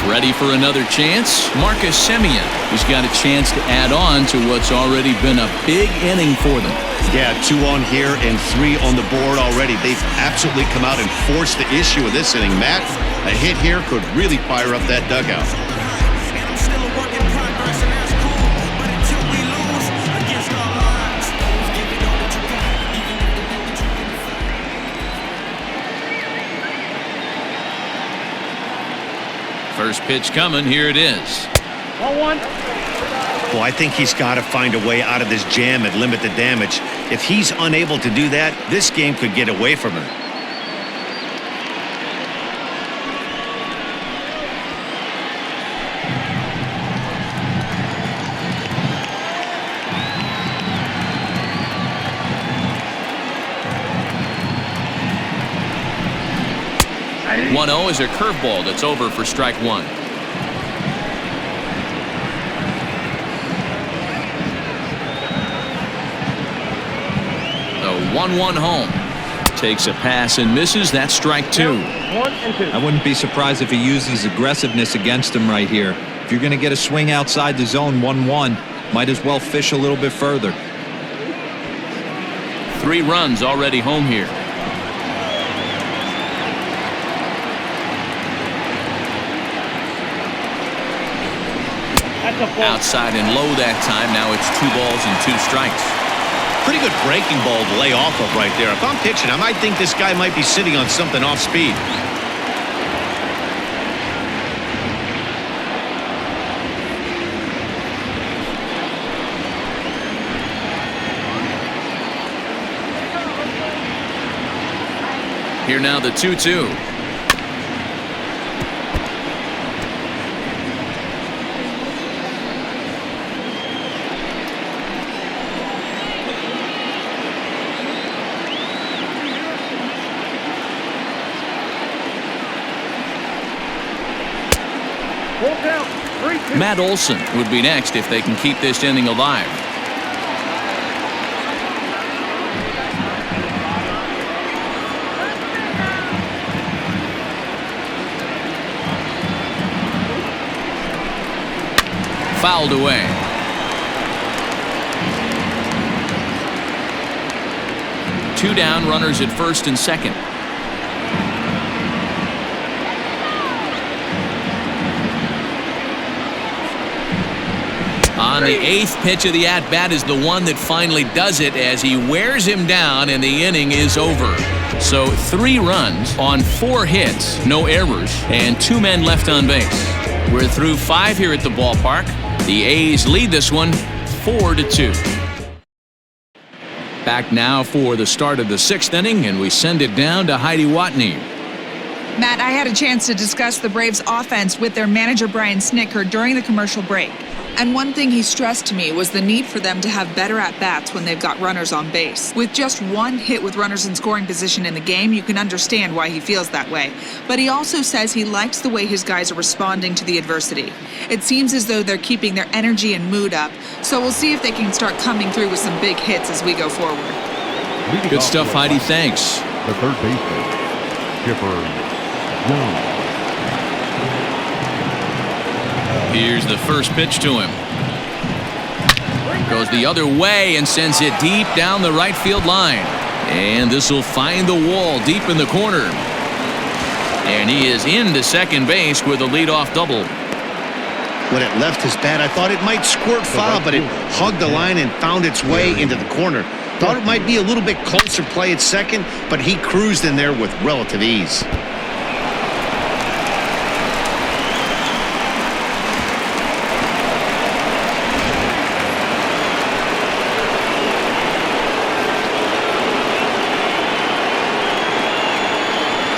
Ready for another chance? Marcus Semien, who's got a chance to add on to what's already been a big inning for them. Yeah, 2 on here and 3 on the board already. They've absolutely come out and forced the issue of this inning, Matt. A hit here could really fire up that dugout. First pitch coming. Here it is. 1-1. Well, I think he's got to find a way out of this jam and limit the damage. If he's unable to do that, this game could get away from him. Ready? 1-0 is a curveball that's over for strike 1. The 1-1 home. Takes a pass and misses. That's strike 2. 1 and 2. I wouldn't be surprised if he uses aggressiveness against him right here. If you're going to get a swing outside the zone 1-1, might as well fish a little bit further. 3 runs already home here. Outside and low that time. Now it's 2 balls and 2 strikes. Pretty good breaking ball to lay off of right there. If I'm pitching, I might think this guy might be sitting on something off speed. Here now the 2-2. Matt Olson would be next if they can keep this inning alive. Fouled away. Two down, runners at first and second. On the 8th pitch of the at-bat is the one that finally does it as he wears him down and the inning is over. So 3 runs on 4 hits, no errors, and 2 men left on base. We're through 5 here at the ballpark. The A's lead this one 4-2. Back now for the start of the 6th inning, and we send it down to Heidi Watney. Matt, I had a chance to discuss the Braves' offense with their manager Brian Snitker during the commercial break. And one thing he stressed to me was the need for them to have better at-bats when they've got runners on base. With just 1 hit with runners in scoring position in the game, you can understand why he feels that way. But he also says he likes the way his guys are responding to the adversity. It seems as though they're keeping their energy and mood up, so we'll see if they can start coming through with some big hits as we go forward. Good stuff, Heidi. Thanks. The third baseman, Chipper Jones. Here's the first pitch to him. Goes the other way and sends it deep down the right field line. And this will find the wall deep in the corner. And he is into second base with a leadoff double. When it left his bat, I thought it might squirt foul, but it hugged the line and found its way into the corner. Thought it might be a little bit closer play at second, but he cruised in there with relative ease.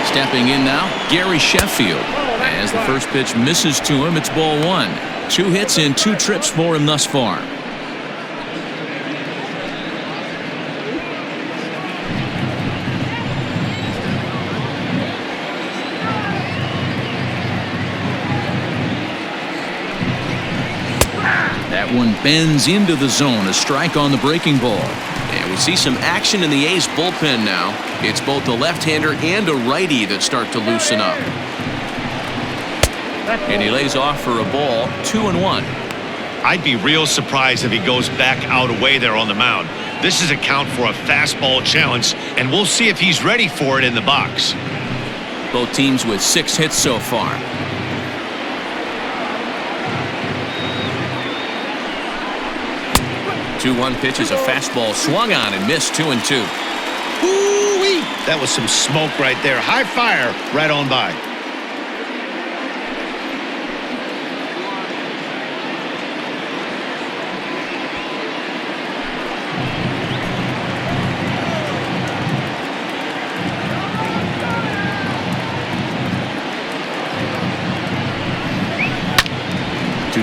Stepping in now, Gary Sheffield. As the first pitch misses to him, it's ball 1. 2 hits and 2 trips for him thus far. That one bends into the zone, a strike on the breaking ball. And we see some action in the A's bullpen now. It's both a left-hander and a righty that start to loosen up. And he lays off for a ball, 2-1. I'd be real surprised if he goes back out away there on the mound. This is a count for a fastball challenge, and we'll see if he's ready for it in the box. Both teams with 6 hits so far. Two-one pitch is a fastball swung on and missed 2-2. Ooh-wee. That was some smoke right there. High fire right on by.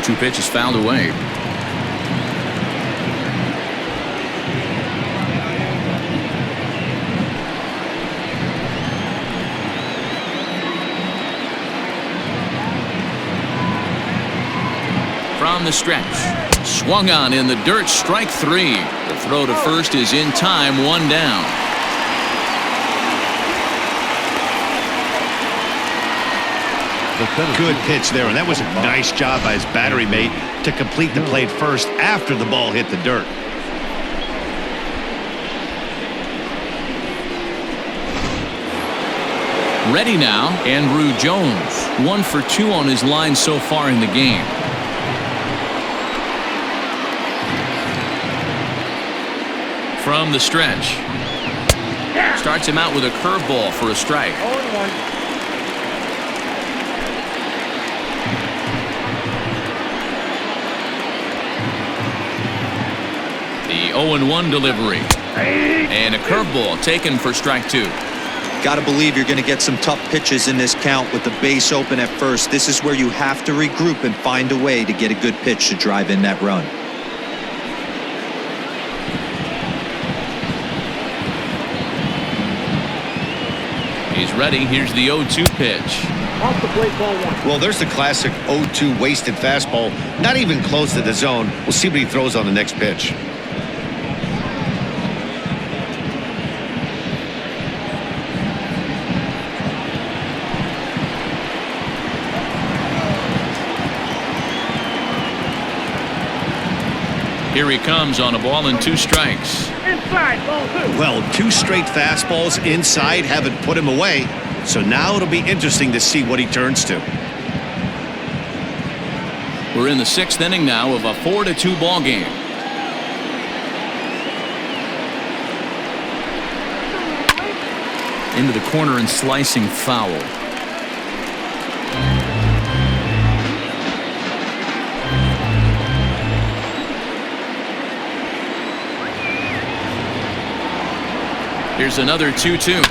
Two pitch is fouled away. From the stretch. Swung on in the dirt, strike 3. The throw to first is in time, 1 down. Good pitch there, and that was a nice job by his battery mate to complete the play first after the ball hit the dirt. Ready now, Andrew Jones. 1 for 2 on his line so far in the game. From the stretch. Starts him out with a curveball for a strike. 0-1. The 0-1 delivery. And a curveball taken for strike 2. Got to believe you're going to get some tough pitches in this count with the base open at first. This is where you have to regroup and find a way to get a good pitch to drive in that run. He's ready. Here's the 0-2 pitch. Off the plate, ball 1. Well, there's the classic 0-2 wasted fastball. Not even close to the zone. We'll see what he throws on the next pitch. Here he comes on a ball and 2 strikes. Inside, ball 2. Well, 2 straight fastballs inside haven't put him away. So now it'll be interesting to see what he turns to. We're in the 6th inning now of a 4-2 ball game. into the corner and slicing foul. Here's another 2-2.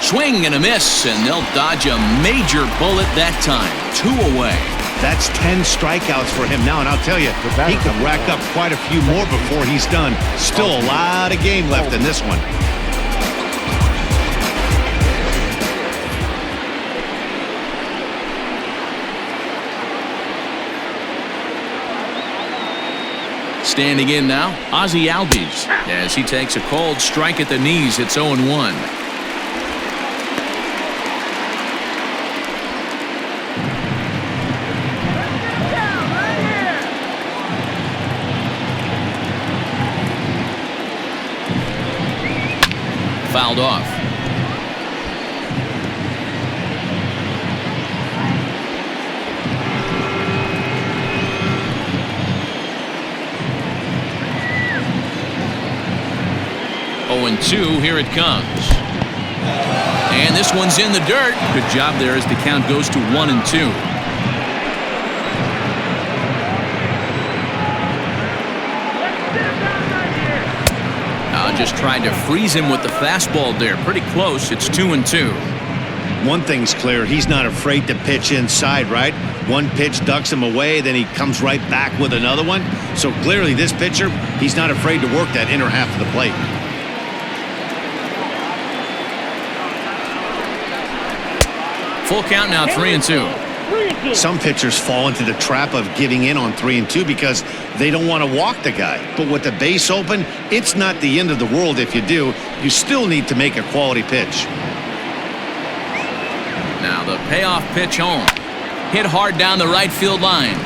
Swing and a miss, and they'll dodge a major bullet that time. 2 away. That's 10 strikeouts for him now, and I'll tell you, he could rack up quite a few more before he's done. Still a lot of game left in this one. Standing in now, Ozzie Albies, as he takes a cold strike at the knees. It's 0-1. Fouled off. And 2, here it comes. And this one's in the dirt. Good job there as the count goes to 1-2. Just tried to freeze him with the fastball there. Pretty close. It's 2-2. One thing's clear. He's not afraid to pitch inside, right? One pitch ducks him away, then he comes right back with another one. So clearly this pitcher, he's not afraid to work that inner half of the plate. Full count now, 3-2. Some pitchers fall into the trap of giving in on 3-2 because they don't want to walk the guy. But with the base open, it's not the end of the world if you do. You still need to make a quality pitch. Now the payoff pitch home. Hit hard down the right field line.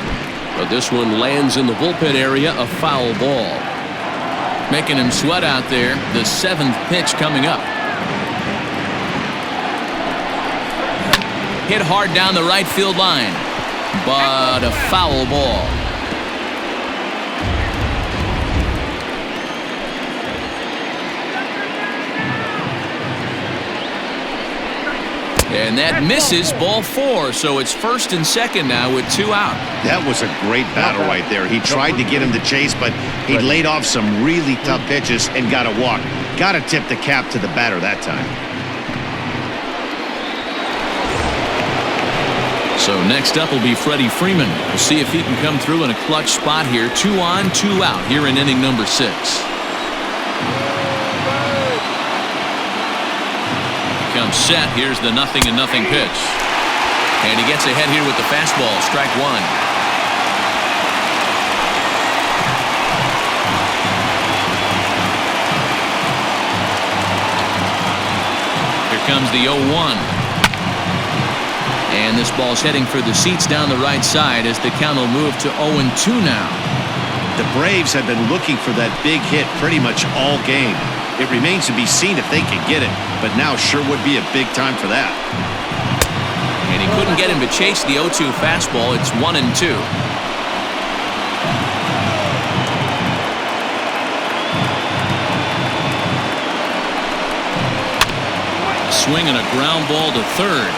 But this one lands in the bullpen area, a foul ball. Making him sweat out there. The 7th pitch coming up. Hit hard down the right field line, but a foul ball. And that misses, ball 4, so it's 1st and 2nd now with 2 out. That was a great battle right there. He tried to get him to chase, but he laid off some really tough pitches and got a walk. Got to tip the cap to the batter that time. So next up will be Freddie Freeman. We'll see if he can come through in a clutch spot here. 2 on, 2 out here in inning number 6. Comes set. Here's the 0-0 pitch. And he gets ahead here with the fastball. Strike 1. Here comes the 0-1. And this ball's heading for the seats down the right side as the count will move to 0-2 now. The Braves have been looking for that big hit pretty much all game. It remains to be seen if they can get it, but now sure would be a big time for that. And he couldn't get him to chase the 0-2 fastball. It's 1-2. Swing and a ground ball to third.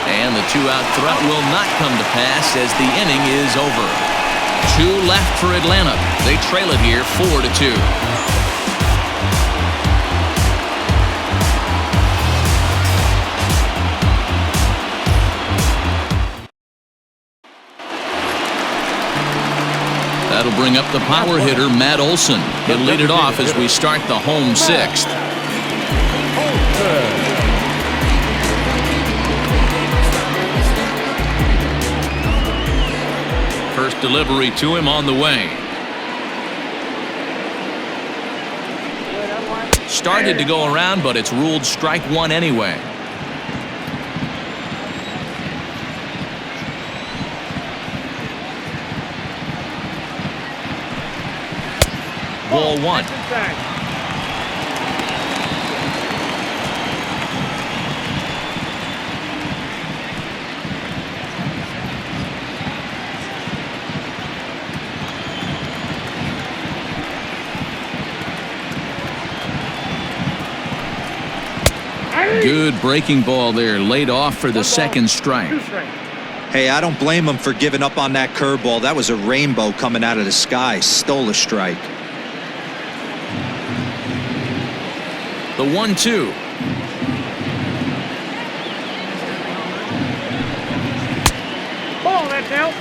And the 2-out threat will not come to pass as the inning is over. 2 left for Atlanta. They trail it here 4-2. That'll bring up the power hitter, Matt Olson. He'll lead it off as we start the home 6th. First delivery to him on the way. Started to go around, but it's ruled strike 1 anyway. Ball 1. Good breaking ball there, laid off for the second strike. Hey, I don't blame him for giving up on that curveball. That was a rainbow coming out of the sky. Stole a strike. The 1-2. Ball, that's out.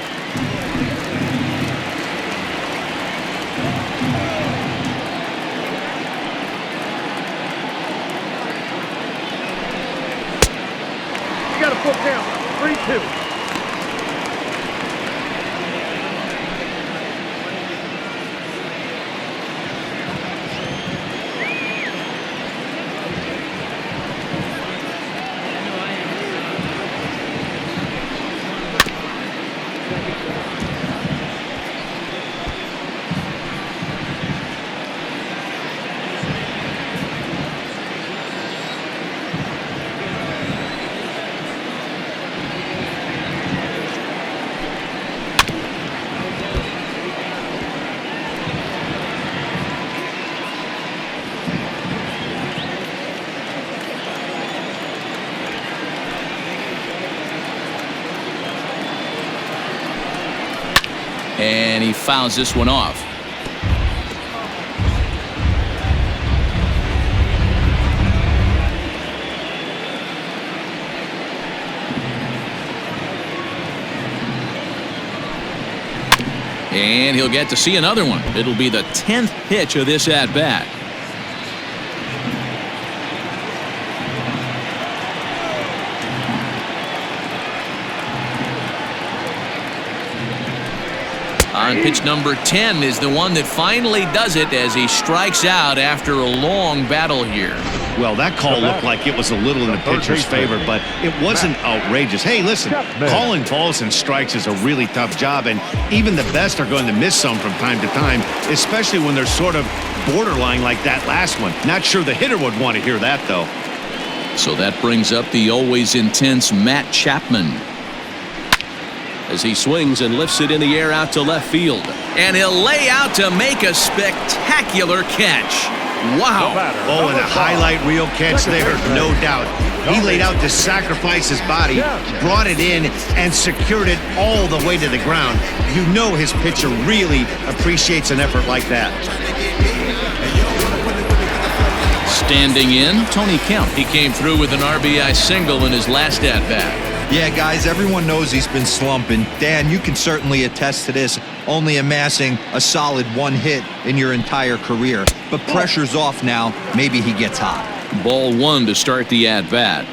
You got a full count. 3-2. And he fouls this one off. And he'll get to see another one. It'll be the 10th pitch of this at-bat. On pitch number 10 is the one that finally does it as he strikes out after a long battle here. Well, that call looked like it was a little in the pitcher's favor, but it wasn't outrageous. Hey, listen, calling balls and strikes is a really tough job, and even the best are going to miss some from time to time, especially when they're sort of borderline like that last one. Not sure the hitter would want to hear that, though. So that brings up the always intense Matt Chapman, as he swings and lifts it in the air out to left field. And he'll lay out to make a spectacular catch. Wow. Oh, and a highlight reel catch there, no doubt. He laid out to sacrifice his body, brought it in, and secured it all the way to the ground. You know his pitcher really appreciates an effort like that. Standing in, Tony Kemp. He came through with an RBI single in his last at-bat. Yeah, guys, everyone knows he's been slumping. Dan, you can certainly attest to this, only amassing a solid one hit in your entire career. But pressure's off now. Maybe he gets hot. Ball one to start the at-bat.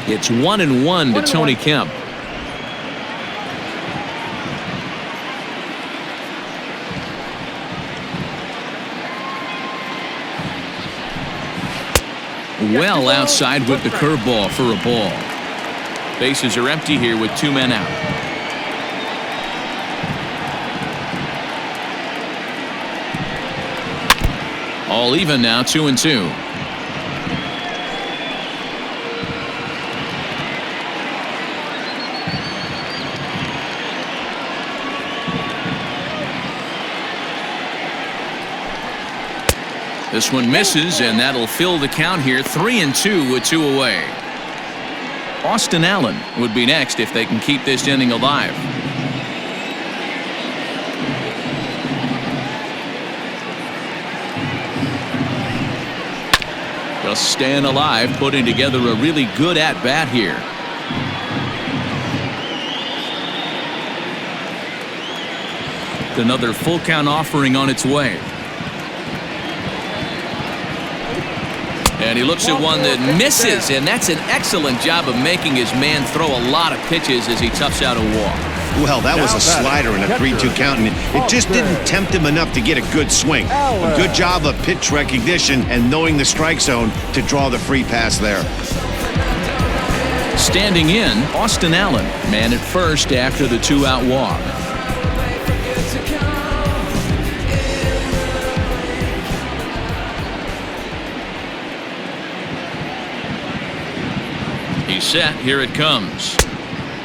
It's 1-1 to Tony Kemp. Well outside with the curveball for a ball. Bases are empty here with 2 men out. All even now, 2-2. This one misses, and that'll fill the count here. 3-2 with 2 away. Austin Allen would be next if they can keep this inning alive. Just staying alive, putting together a really good at-bat here. Another full count offering on its way. And he looks at one that misses, and that's an excellent job of making his man throw a lot of pitches as he toughs out a walk. Well, that was a slider in a 3-2 count, and it just didn't tempt him enough to get a good swing. A good job of pitch recognition and knowing the strike zone to draw the free pass there. Standing in, Austin Allen, man at first after the 2-out walk. He's set. Here it comes.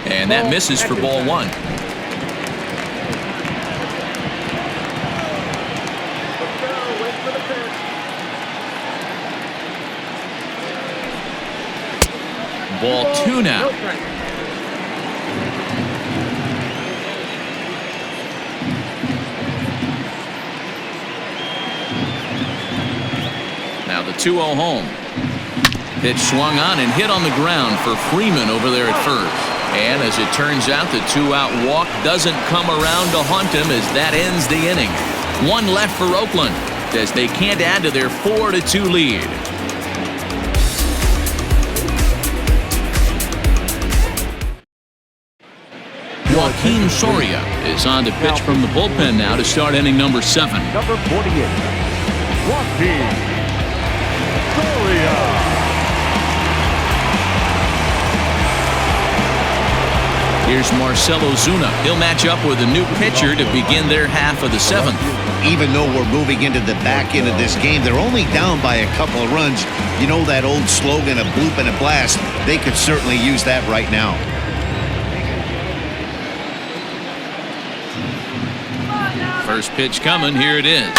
And that misses for ball one. Ball 2 now. Now the 2-0 home. Pitch swung on and hit on the ground for Freeman over there at first. And as it turns out, the 2-out walk doesn't come around to haunt him as that ends the inning. One left for Oakland as they can't add to their 4-2 lead. Joaquin Soria is on to pitch from the bullpen now to start inning number 7. Number 48, Joaquin Soria. Here's Marcelo Zuna. He'll match up with a new pitcher to begin their half of the 7th. Even though we're moving into the back end of this game, they're only down by a couple of runs. You know that old slogan, a bloop and a blast. They could certainly use that right now. First pitch coming. Here it is.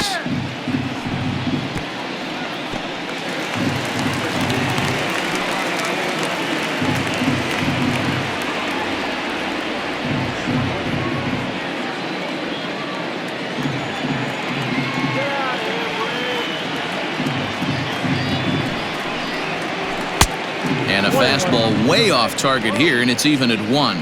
And a fastball way off target here, and it's even at 1.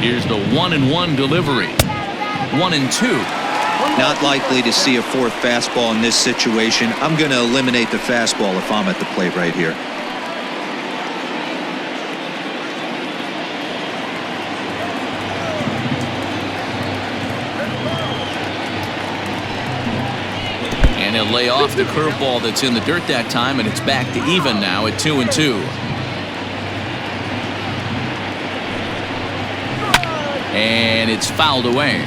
Here's the 1-1 delivery. 1-2. Not likely to see a fourth fastball in this situation. I'm going to eliminate the fastball if I'm at the plate right here. And he'll lay off the curveball that's in the dirt that time, and it's back to even now at 2-2. And it's fouled away.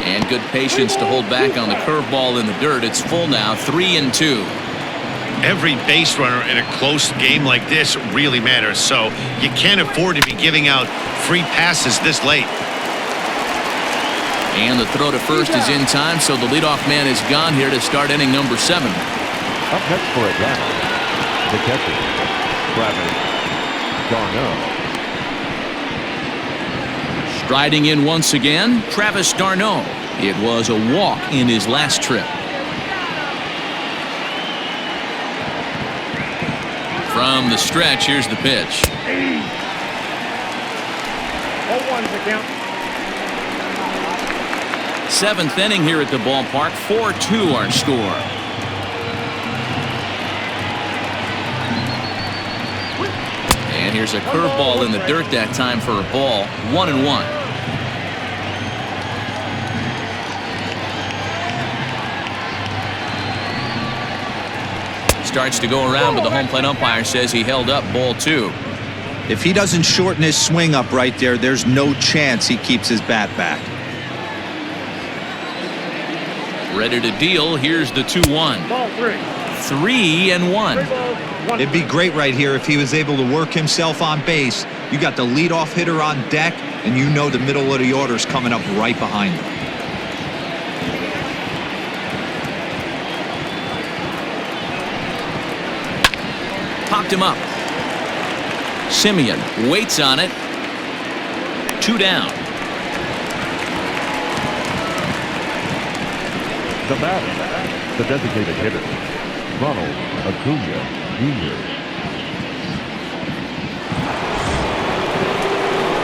And good patience to hold back on the curveball in the dirt. It's full now, 3-2. Every base runner in a close game like this really matters, so you can't afford to be giving out free passes this late. And the throw to first is in time, so the leadoff man is gone here to start inning number 7. Up next for a bat, the catcher, Travis d'Arnaud. Striding in once again, Travis d'Arnaud. It was a walk in his last trip. From the stretch, here's the pitch. 0-1's the count. 7th inning here at the ballpark. 4-2 our score. And here's a curveball in the dirt that time for a ball. 1-1. Starts to go around, but the home plate umpire says he held up ball 2. If he doesn't shorten his swing up right there, there's no chance he keeps his bat back. Ready to deal. Here's the 2-1. Ball 3. 3-1. It'd be great right here if he was able to work himself on base. You got the leadoff hitter on deck, and you know the middle of the order's coming up right behind him. Popped him up. Simeon waits on it. 2 down. The batter, the designated hitter, Ronald Acuna Jr.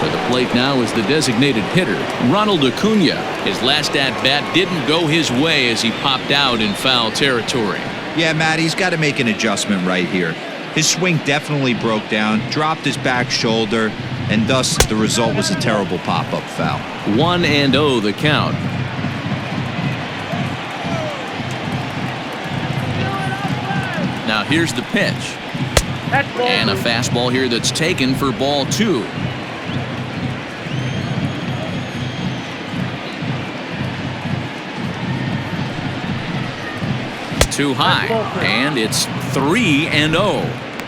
For the plate now is the designated hitter, Ronald Acuna. His last at-bat didn't go his way as he popped out in foul territory. Yeah, Matt, he's got to make an adjustment right here. His swing definitely broke down, dropped his back shoulder, and thus the result was a terrible pop-up foul. 1-0 the count. Now here's the pitch. And a fastball here that's taken for ball 2. Too high, and it's 3-0.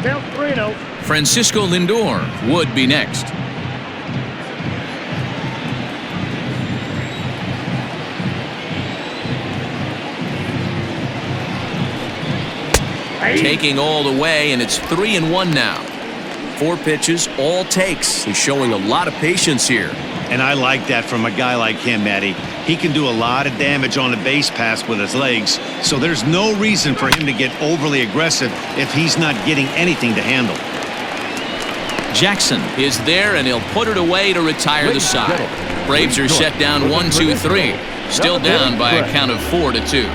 Count 3-0. Francisco Lindor would be next. Taking all the way, and it's 3-1 now. 4 pitches, all takes. He's showing a lot of patience here. And I like that from a guy like him, Matty. He can do a lot of damage on a base pass with his legs, so there's no reason for him to get overly aggressive if he's not getting anything to handle. Jackson is there, and he'll put it away to retire the side. Braves are set down 1-2-3. Still down by a count of 4-2.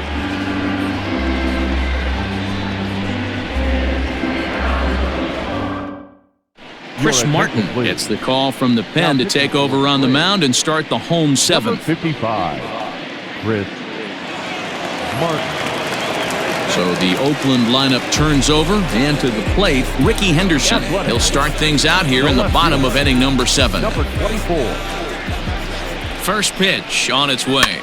Chris Martin gets the call from the pen to take over on the mound and start the home 7th. 55, Chris Martin. So the Oakland lineup turns over, and to the plate, Ricky Henderson. He'll start things out here in the bottom of inning number 7. Number 24. First pitch on its way.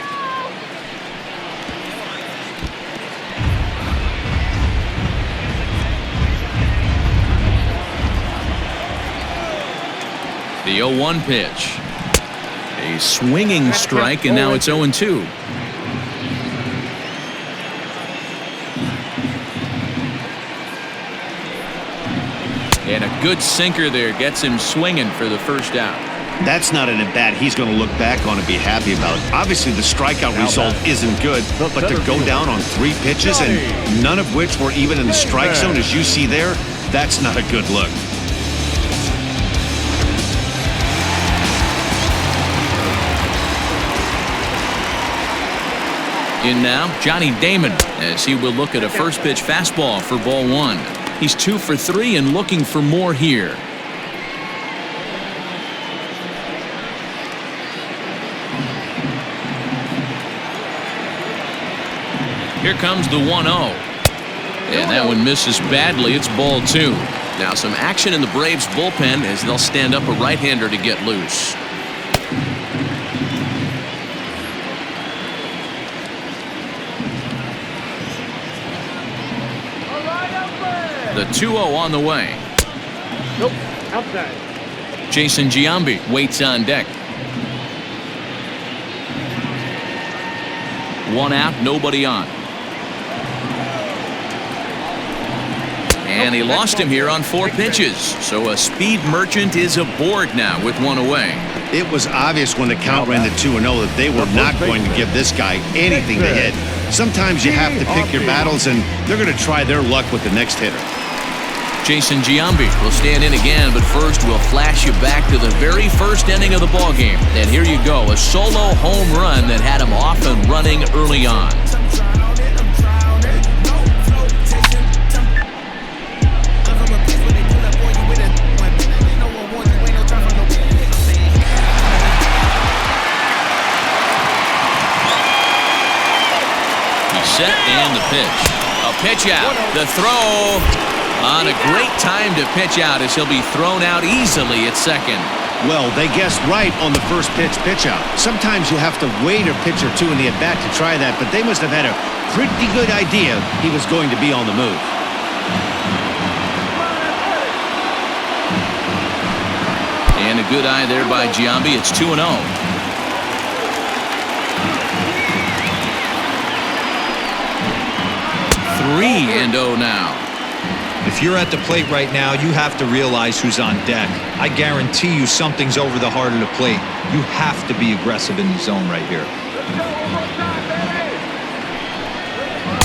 The 0-1 pitch. A swinging strike, and now it's 0-2. And a good sinker there gets him swinging for the first out. That's not an at-bat he's going to look back on and be happy about. Obviously, the strikeout result isn't good, but to go down on 3 pitches and none of which were even in the strike zone, as you see there, that's not a good look. In now, Johnny Damon, as he will look at a first pitch fastball for ball 1. He's 2 for 3 and looking for more here. Here comes the 1-0. And that one misses badly. It's ball 2. Now some action in the Braves bullpen as they'll stand up a right-hander to get loose. The 2-0 on the way. Nope, outside. Jason Giambi waits on deck. 1 out, nobody on. And he lost him here on 4 pitches. So a speed merchant is aboard now with 1 away. It was obvious when the count ran to 2-0 that they were not going to give this guy anything to hit. Sometimes you have to pick your battles, and they're going to try their luck with the next hitter. Jason Giambi will stand in again, but first we'll flash you back to the very first inning of the ballgame. And here you go, a solo home run that had him off and running early on. He's set and the pitch. A pitch out. The throw. On a great time to pitch out as he'll be thrown out easily at second. Well, they guessed right on the first pitch out. Sometimes you have to wait a pitch or 2 in the at-bat to try that, but they must have had a pretty good idea he was going to be on the move. And a good eye there by Giambi. It's 2-0. 3-0 now. If you're at the plate right now, you have to realize who's on deck. I guarantee you something's over the heart of the plate. You have to be aggressive in the zone right here.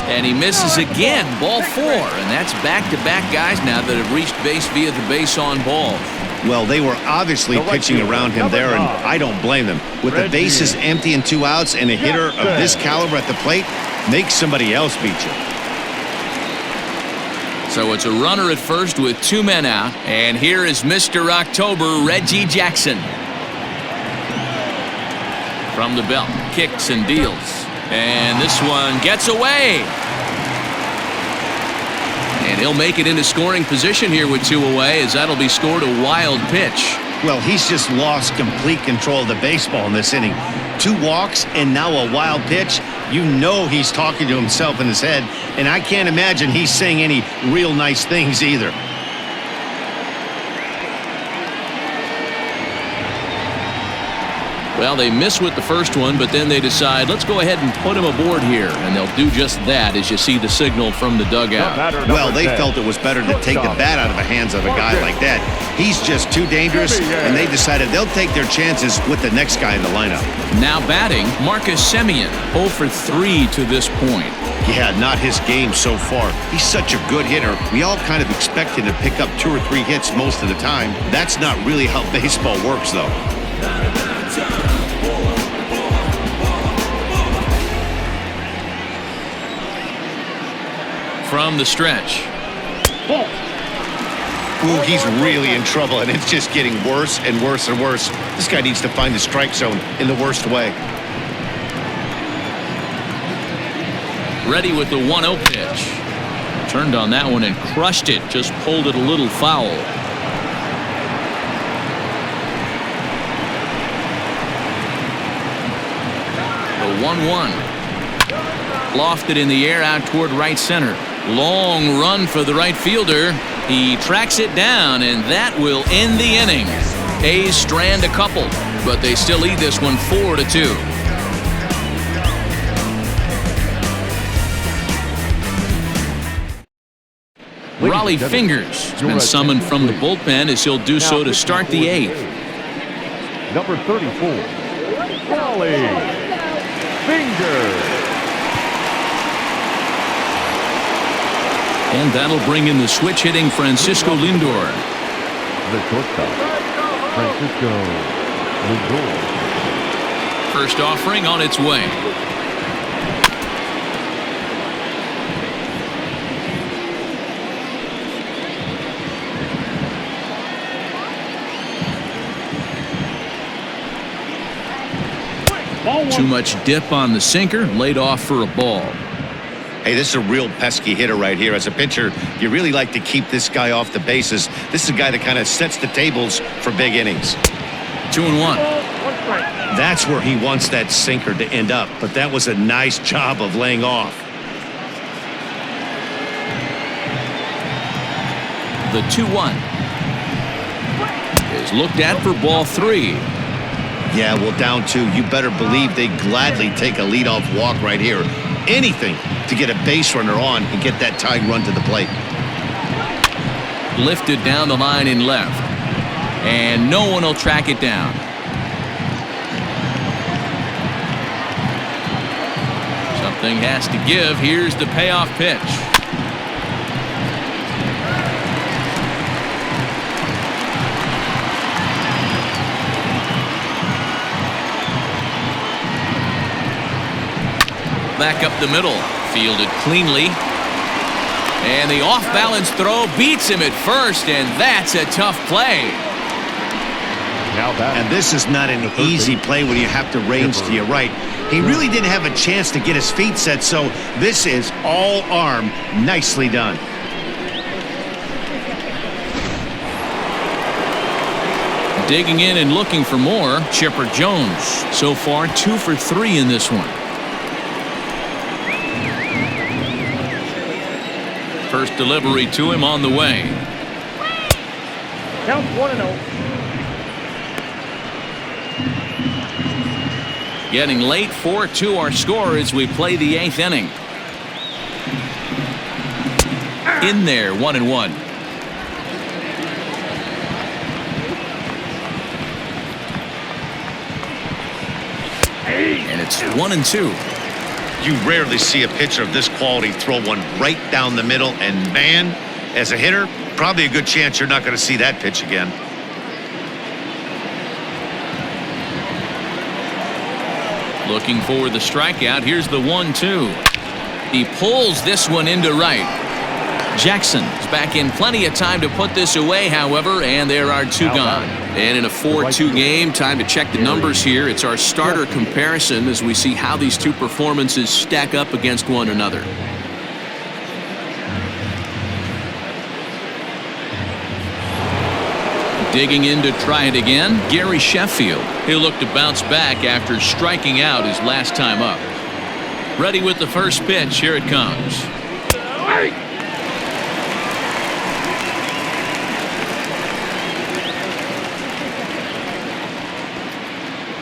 And he misses again, ball 4. And that's back-to-back guys now that have reached base via the base on balls. Well, they were obviously pitching around him there, and I don't blame them. With the bases empty and 2 outs, and a hitter of this caliber at the plate, make somebody else beat you. So it's a runner at first with 2 men out. And here is Mr. October, Reggie Jackson. From the belt, kicks and deals. And this one gets away. And he'll make it into scoring position here with 2 away, as that'll be scored a wild pitch. Well, he's just lost complete control of the baseball in this inning. 2 walks and now a wild pitch. You know he's talking to himself in his head and I can't imagine he's saying any real nice things either. Well, they miss with the first one, but then they decide, let's go ahead and put him aboard here. And they'll do just that as you see the signal from the dugout. Well, they felt it was better to take the bat out of the hands of a guy like that. He's just too dangerous, and they decided they'll take their chances with the next guy in the lineup. Now batting, Marcus Semien, 0 for 3 to this point. Yeah, not his game so far. He's such a good hitter. We all kind of expect him to pick up 2 or 3 hits most of the time. That's not really how baseball works, though. From the stretch. Ooh, he's really in trouble, and it's just getting worse and worse and worse. This guy needs to find the strike zone in the worst way. Ready with the 1-0 pitch. Turned on that one and crushed it. Just pulled it a little foul. The 1-1. Lofted in the air out toward right center. Long run for the right fielder. He tracks it down, and that will end the inning. A's strand a couple, but they still lead this one 4-2. Raleigh Fingers has been summoned from the bullpen as he'll do so to start the 8th. Number 34, Raleigh Fingers. And that'll bring in the switch-hitting Francisco Lindor. The shortstop, Francisco Lindor. First offering on its way. Too much dip on the sinker, laid off for a ball. Hey, this is a real pesky hitter right here. As a pitcher, you really like to keep this guy off the bases. This is a guy that kind of sets the tables for big innings. 2-1. That's where he wants that sinker to end up, but that was a nice job of laying off. The 2-1 is looked at for ball 3. Yeah, well, down 2, you better believe they gladly take a leadoff walk right here. Anything to get a base runner on and get that tying run to the plate. Lifted down the line in left, and no one will track it down. Something has to give. Here's the payoff pitch. Back up the middle, fielded cleanly, and the off-balance throw beats him at first, and that's a tough play. And this is not an easy play when you have to range to your right. He really didn't have a chance to get his feet set, so this is all arm. Nicely done. Digging in and looking for more, Chipper Jones. So far, 2 for 3 in this one. First delivery to him on the way. Count 1-0. Getting late, 4-2 our score as we play the 8th inning. In there, 1-1. And it's 1-2. You rarely see a pitcher of this quality throw one right down the middle, and man, as a hitter, probably a good chance you're not going to see that pitch again. Looking for the strikeout. Here's the 1-2. He pulls this one into right. Jackson is back in plenty of time to put this away, however, and there are 2 gone. And in a 4-2 game, time to check the numbers here. It's our starter comparison as we see how these 2 performances stack up against one another. Digging in to try it again, Gary Sheffield. He'll look to bounce back after striking out his last time up. Ready with the first pitch. Here it comes.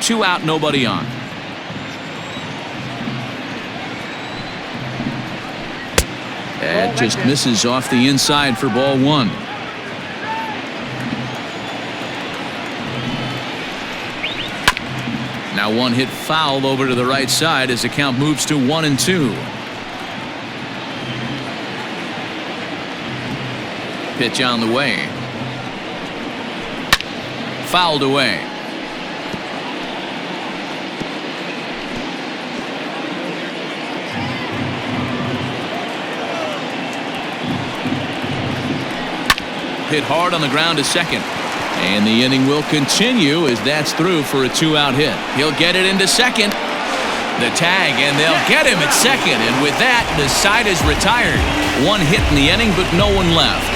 Two out, nobody on. That just misses off the inside for ball one. Now one hit foul over to the right side as the count moves to 1-2. Pitch on the way. Fouled away. Hit hard on the ground to second. And the inning will continue as that's through for a 2-out hit. He'll get it into second. The tag, and they'll get him at second. And with that, the side is retired. One hit in the inning, but no one left.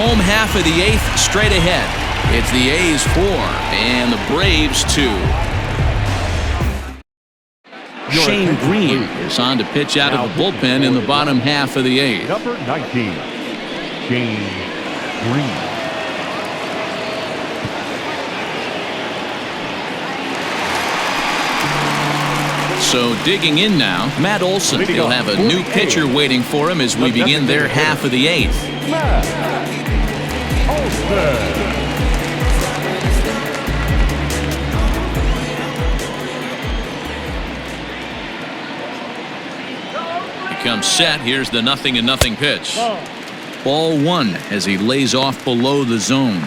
Home half of the eighth straight ahead. It's the A's 4 and the Braves 2. Shane Green is on to pitch out of the bullpen in the bottom half of the eighth. Number 19, Shane Green. So digging in now, Matt Olson. He'll have a new pitcher waiting for him as we begin their half of the eighth. Matt Olson. He comes set. Here's the 0-0 pitch. Ball one as he lays off below the zone.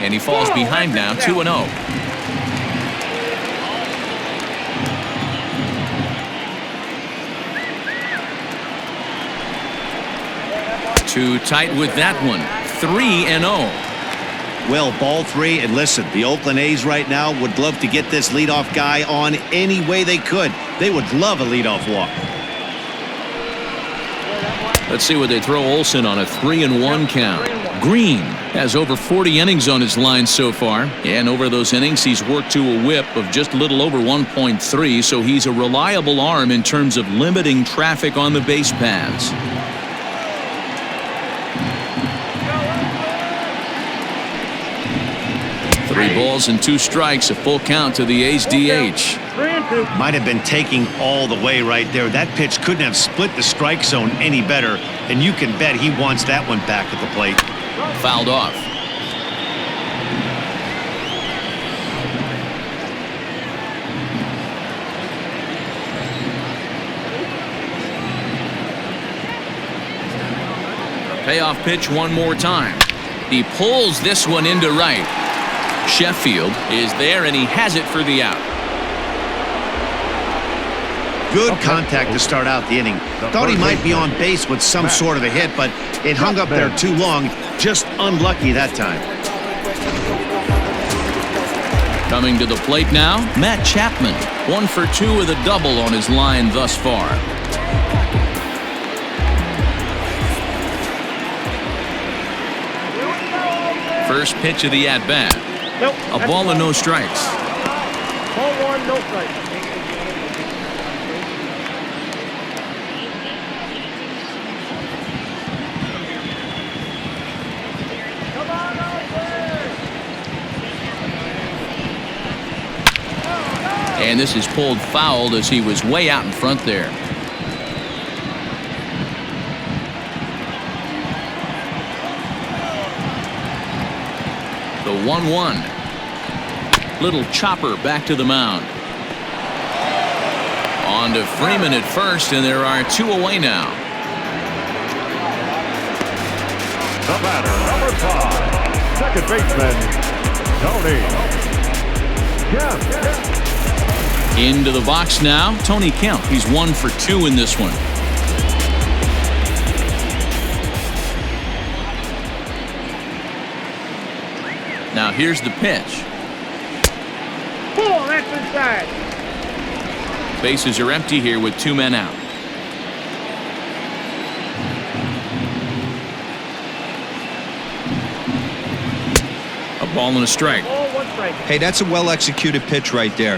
And he falls behind now, 2-0. Too tight with that one, 3-0. Well, ball three, and listen, the Oakland A's right now would love to get this leadoff guy on any way they could. They would love a leadoff walk. Let's see what they throw Olson on a 3-1 count. Green has over 40 innings on his line so far, and over those innings he's worked to a whip of just a little over 1.3, so he's a reliable arm in terms of limiting traffic on the base paths. Three balls and 2 strikes, a full count to the A's DH. Might have been taking all the way right there. That pitch couldn't have split the strike zone any better, and you can bet he wants that one back at the plate. Fouled off. Payoff pitch one more time. He pulls this one into right. Sheffield is there, and he has it for the out. Good contact to start out the inning. Thought he might be on base with some sort of a hit, but it hung up there too long. Just unlucky that time. Coming to the plate now, Matt Chapman. 1 for 2 with a double on his line thus far. First pitch of the at-bat. Nope. A ball and no strikes. Ball 1, no strikes. And this is pulled fouled as he was way out in front there. The 1-1. Little chopper back to the mound. On to Freeman at first, and there are 2 away now. The batter, number 5, second baseman, Tony Kemp. Into the box now, Tony Kemp. He's 1 for 2 in this one. Now here's the pitch. Pull, that's inside. Bases are empty here with 2 men out. Ball and a strike. Ball, 1 strike. Hey, that's a well-executed pitch right there.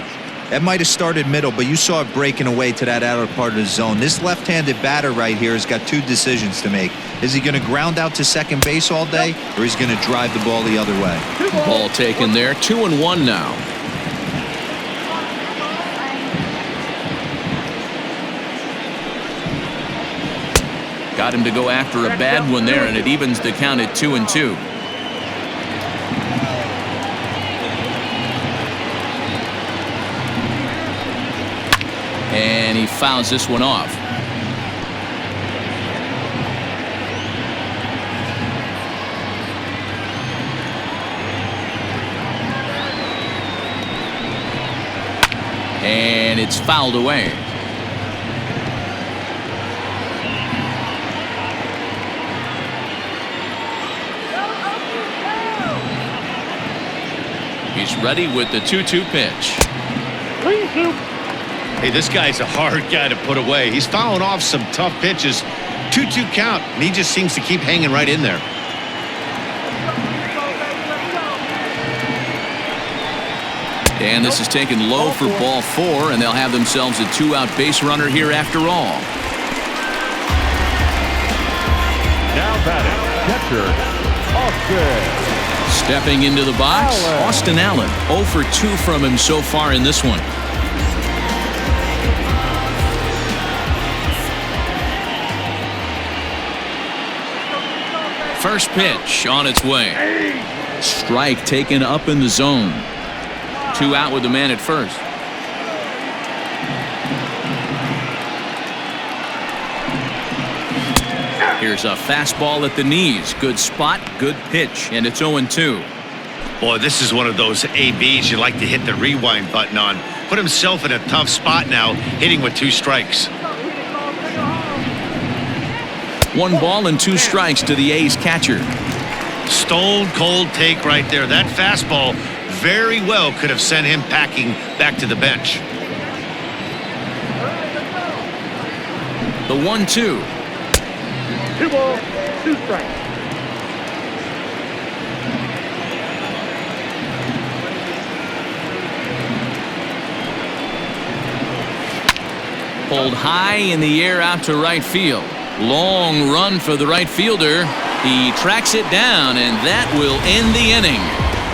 That might have started middle, but you saw it breaking away to that outer part of the zone. This left-handed batter right here has got 2 decisions to make. Is he going to ground out to second base all day, or is he going to drive the ball the other way? Ball taken there. 2-1 now. Got him to go after a bad one there, and it evens the count at 2-2. And he fouls this one off. And it's fouled away. He's ready with the 2-2 pitch. 3-2. Hey, this guy's a hard guy to put away. He's fouling off some tough pitches. 2-2 count, and he just seems to keep hanging right in there. And this is taken low for ball 4, and they'll have themselves a 2-out base runner here after all. Now batting, catcher, Austin. Stepping into the box, Austin Allen. 0 for 2 from him so far in this one. First pitch on its way. Strike taken up in the zone. 2 out with the man at first. Here's a fastball at the knees. Good spot, good pitch, and it's 0-2. Boy, this is one of those ABs you like to hit the rewind button on. Put himself in a tough spot now, hitting with 2 strikes. 1 ball and 2 strikes to the A's catcher. Stone cold take right there. That fastball very well could have sent him packing back to the bench. The 1-2. 2 balls, 2 strikes. Pulled high in the air out to right field. Long run for the right fielder. He tracks it down, and that will end the inning.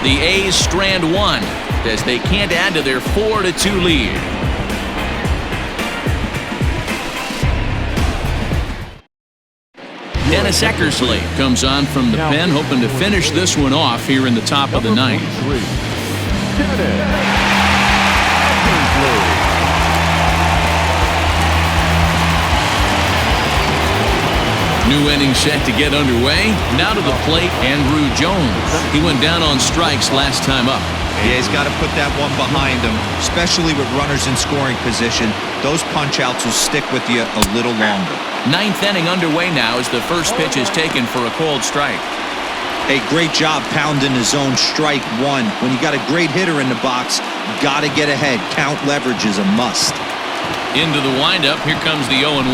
The A's strand 1 as they can't add to their 4-2 lead. Dennis Eckersley comes on from the pen, hoping to finish this one off here in the top of the 9th. New inning set to get underway. Now to the plate, Andrew Jones. He went down on strikes last time up. Yeah, he's got to put that one behind him, especially with runners in scoring position. Those punch-outs will stick with you a little longer. 9th inning underway now as the first pitch is taken for a called strike. Hey, great job pounding the zone. Strike 1. When you got a great hitter in the box, got to get ahead. Count leverage is a must. Into the windup. Here comes the 0-1.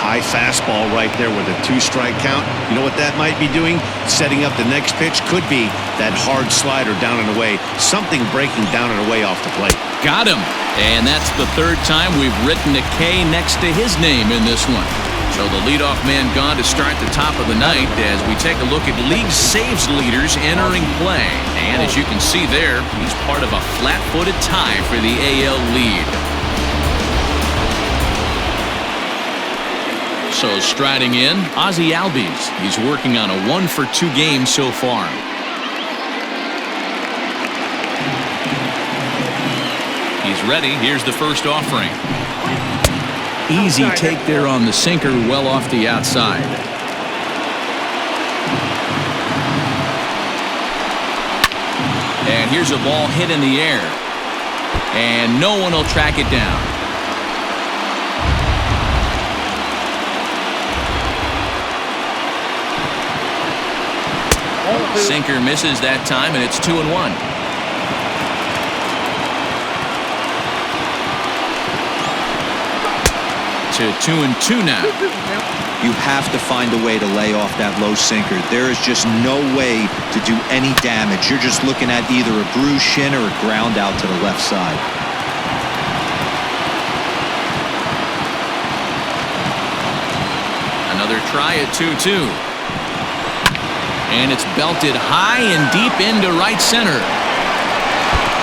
High fastball right there with a 2-strike count. You know what that might be doing? Setting up the next pitch. Could be that hard slider down and away. Something breaking down and away off the plate. Got him. And that's the 3rd time we've written a K next to his name in this one. So the leadoff man gone to start the top of the 9th as we take a look at league saves leaders entering play. And as you can see there, he's part of a flat-footed tie for the AL lead. So striding in, Ozzie Albies. He's working on a 1-for-2 game so far. He's ready. Here's the first offering. Easy take there on the sinker, well off the outside. And here's a ball hit in the air. And no one will track it down. Sinker misses that time, and it's 2-1. 2-2 now. You have to find a way to lay off that low sinker. There is just no way to do any damage. You're just looking at either a bruised shin or a ground out to the left side. Another try at 2-2. And it's belted high and deep into right center.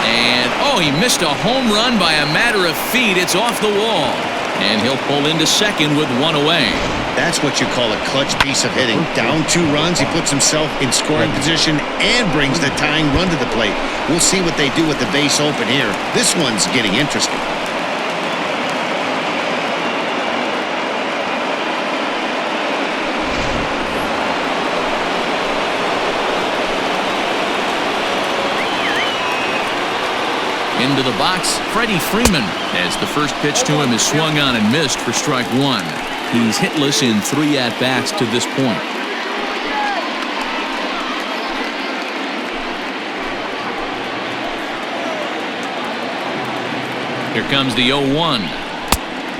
And, oh, he missed a home run by a matter of feet. It's off the wall. And he'll pull into second with one away. That's what you call a clutch piece of hitting. Down 2 runs, he puts himself in scoring position and brings the tying run to the plate. We'll see what they do with the base open here. This one's getting interesting. Into the box, Freddie Freeman, as the first pitch to him is swung on and missed for strike 1. He's hitless in 3 at-bats to this point. Here comes the 0-1.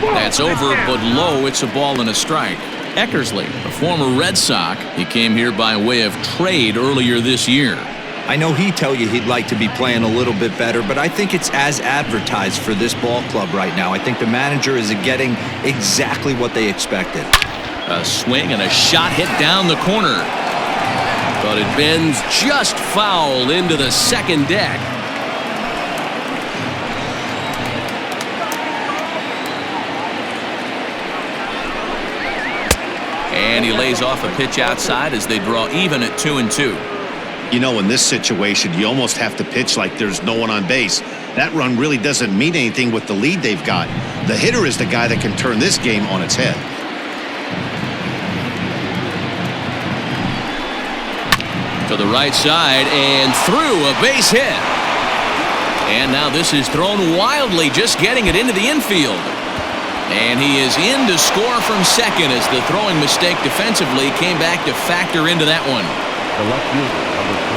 That's over, but low. It's a ball and a strike. Eckersley, a former Red Sox, he came here by way of trade earlier this year. I know he'd tell you he'd like to be playing a little bit better, but I think it's as advertised for this ball club right now. I think the manager is getting exactly what they expected. A swing and a shot hit down the corner. But it bends just foul into the second deck. And he lays off a pitch outside as they draw even at 2-2. You know, in this situation, you almost have to pitch like there's no one on base. That run really doesn't mean anything with the lead they've got. The hitter is the guy that can turn this game on its head. To the right side and through, a base hit. And now this is thrown wildly, just getting it into the infield. And he is in to score from second as the throwing mistake defensively came back to factor into that one.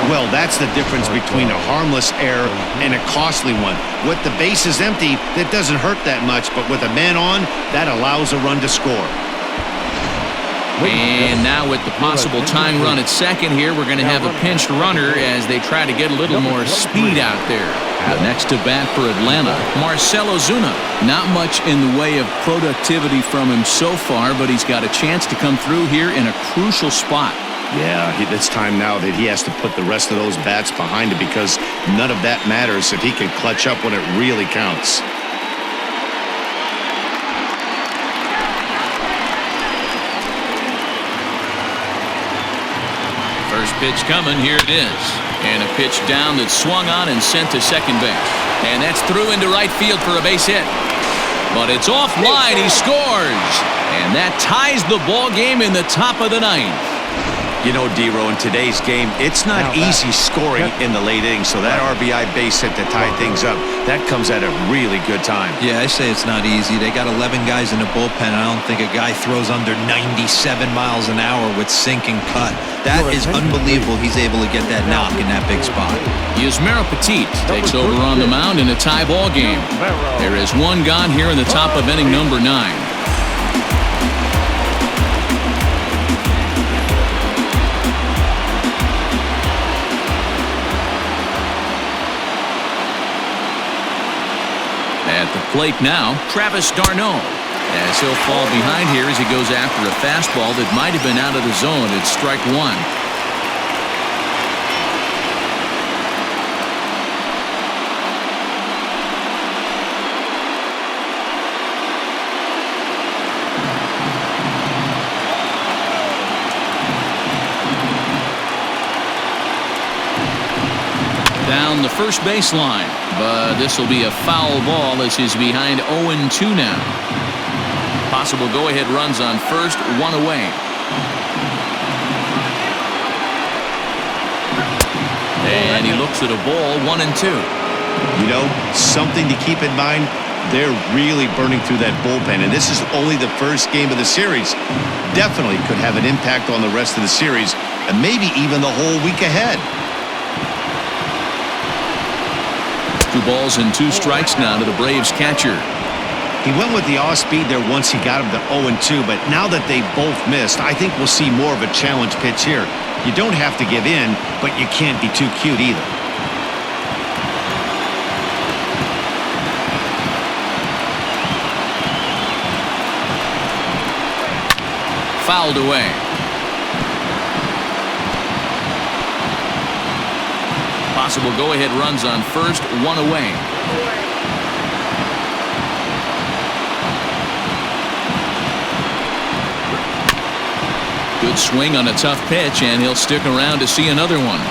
Well, that's the difference between a harmless error and a costly one. With the bases empty, that doesn't hurt that much, but with a man on, that allows a run to score. And now with the possible tying run at second here, we're going to have a pinched runner as they try to get a little more speed out there. Next to bat for Atlanta, Marcell Ozuna. Not much in the way of productivity from him so far, but he's got a chance to come through here in a crucial spot. Yeah, it's time now that he has to put the rest of those bats behind him because none of that matters if he can clutch up when it really counts. First pitch coming, here it is. And a pitch down that's swung on and sent to second base. And that's through into right field for a base hit. But it's offline, he scores. And that ties the ball game in the top of the ninth. You know, D-Row, in today's game, it's not easy scoring in the late innings, so that RBI base hit to tie things up, that comes at a really good time. Yeah, I say it's not easy. They got 11 guys in the bullpen. I don't think a guy throws under 97 miles an hour with sink and cut. That is unbelievable he's able to get that knock in that big spot. Yusmeiro Petit takes over on the mound in a tie ball game. There is one gone here in the top of inning number 9. At the plate now, Travis d'Arnaud, as he'll fall behind here as he goes after a fastball that might have been out of the zone. It's strike 1. Down the first baseline, but this will be a foul ball as he's behind 0-2 now. Possible go-ahead runs on first, one away. And he looks at a ball, 1-2. You know, something to keep in mind, they're really burning through that bullpen, and this is only the first game of the series. Definitely could have an impact on the rest of the series, and maybe even the whole week ahead. 2 balls and 2 strikes now to the Braves catcher. He went with the off speed there once he got him to 0-2, but now that they both missed, I think we'll see more of a challenge pitch here. You don't have to give in, but you can't be too cute either. Fouled away. Possible go-ahead runs on first, 1 away. Good swing on a tough pitch, and he'll stick around to see another one.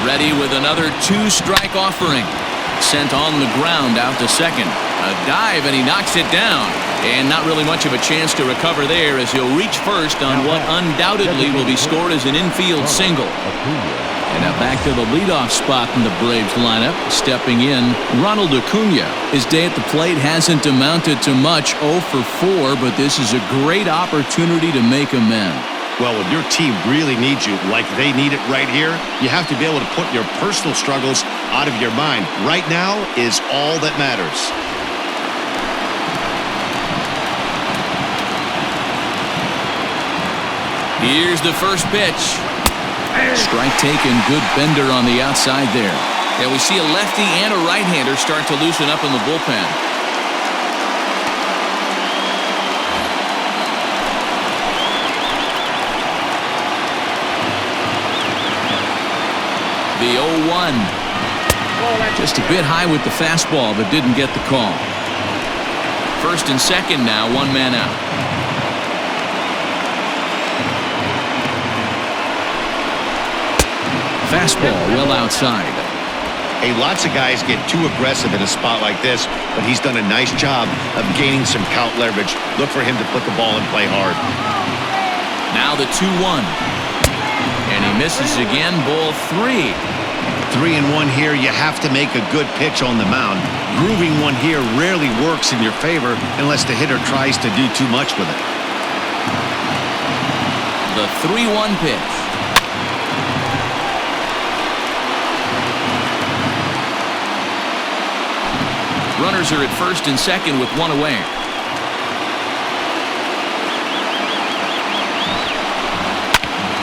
Ready with another 2-strike offering. Sent on the ground out to second. A dive, and he knocks it down. And not really much of a chance to recover there as he'll reach first on what undoubtedly will be scored as an infield single. And now back to the leadoff spot in the Braves lineup. Stepping in, Ronald Acuna. His day at the plate hasn't amounted to much, 0 for 4, but this is a great opportunity to make amends. Well, when your team really needs you, like they need it right here, you have to be able to put your personal struggles out of your mind. Right now is all that matters. Here's the first pitch. Strike taken, good bender on the outside there. And we see a lefty and a right-hander start to loosen up in the bullpen. The 0-1. Just a bit high with the fastball, but didn't get the call. First and second now, 1 man out. Fastball well outside. Hey, lots of guys get too aggressive in a spot like this, but he's done a nice job of gaining some count leverage. Look for him to put the ball and play hard. Now the 2-1. And he misses again, ball 3. 3-1 here. You have to make a good pitch on the mound. Grooving one here rarely works in your favor unless the hitter tries to do too much with it. The 3-1 pitch. Runners are at first and second with 1 away.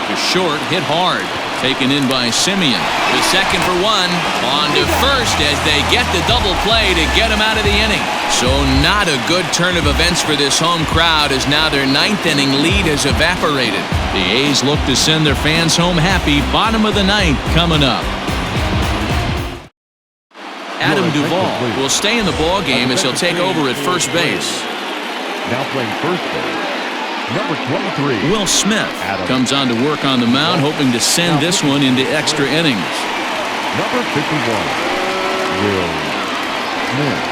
To short, hit hard. Taken in by Simeon. The second for 1. On to first as they get the double play to get him out of the inning. So not a good turn of events for this home crowd as now their 9th inning lead has evaporated. The A's look to send their fans home happy. Bottom of the 9th coming up. Adam Duvall will stay in the ball game as he'll take over at first base. Now playing first base, number 23. Will Smith comes on to work on the mound, hoping to send this one into extra innings. Number 51, Will Smith.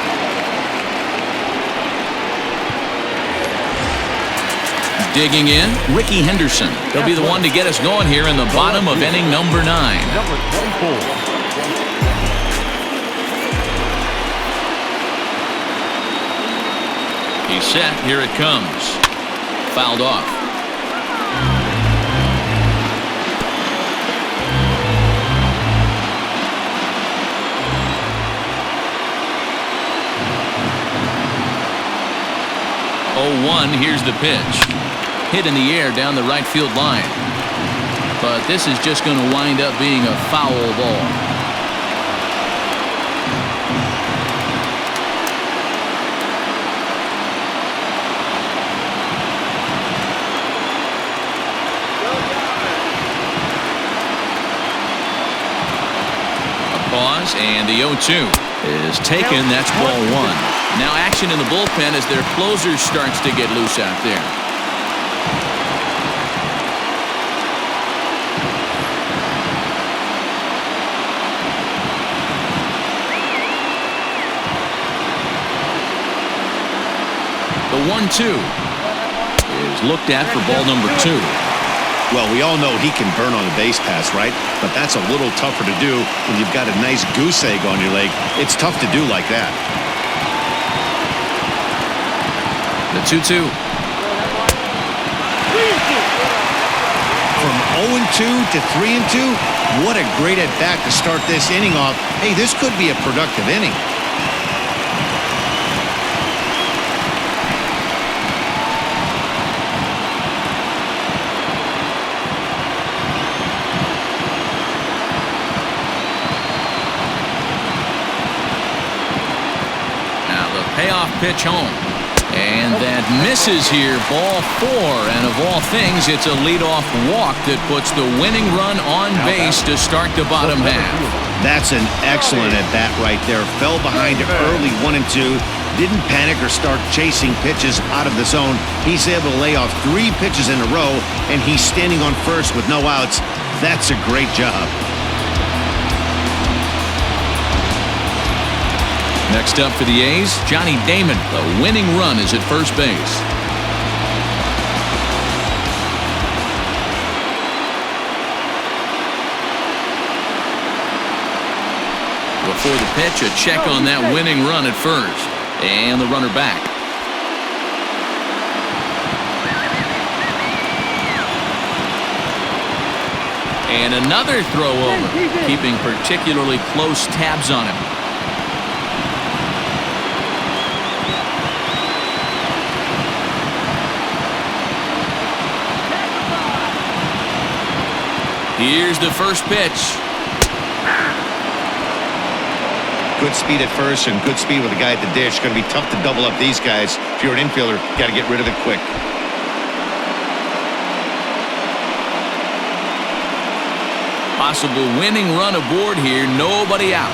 Digging in, Ricky Henderson. He'll be the one to get us going here in the bottom of inning number 9. Number 24. He's set. Here it comes. Fouled off. Here's the pitch. Hit in the air down the right field line. But this is just going to wind up being a foul ball. Pause, and the 0-2 is taken. That's ball 1. Now action in the bullpen as their closer starts to get loose out there. The 1-2 is looked at for ball number 2. Well, we all know he can burn on a base pass, right? But that's a little tougher to do when you've got a nice goose egg on your leg. It's tough to do like that. The 2-2. From 0-2 to 3-2, what a great at-bat to start this inning off. Hey, this could be a productive inning. Payoff pitch home. And that misses here, ball 4. And of all things, it's a leadoff walk that puts the winning run on base to start the bottom half. That's an excellent at-bat right there. Fell behind early 1-2. Didn't panic or start chasing pitches out of the zone. He's able to lay off 3 pitches in a row, and he's standing on first with no outs. That's a great job. Next up for the A's, Johnny Damon. The winning run is at first base. Before the pitch, a check on that winning run at first. And the runner back. And another throw over, keeping particularly close tabs on him. Here's the first pitch. Good speed at first and good speed with the guy at the dish. Going to be tough to double up these guys. If you're an infielder, got to get rid of it quick. Possible winning run aboard here. Nobody out.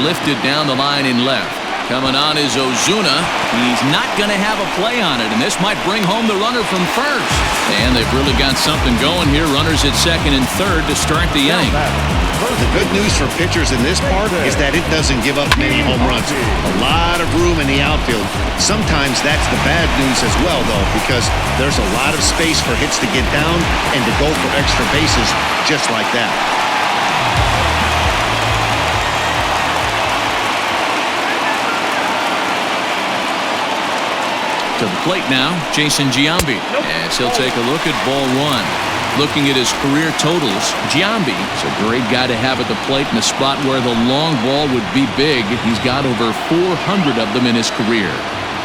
Lifted down the line in left. Coming on is Ozuna. He's not going to have a play on it, and this might bring home the runner from first. And they've really got something going here. Runners at second and third to start the inning. The good news for pitchers in this part is that it doesn't give up many home runs. A lot of room in the outfield. Sometimes that's the bad news as well, though, because there's a lot of space for hits to get down and to go for extra bases just like that. To the plate now, Jason Giambi. As he'll take a look at ball 1. Looking at his career totals, Giambi is a great guy to have at the plate in a spot where the long ball would be big. He's got over 400 of them in his career.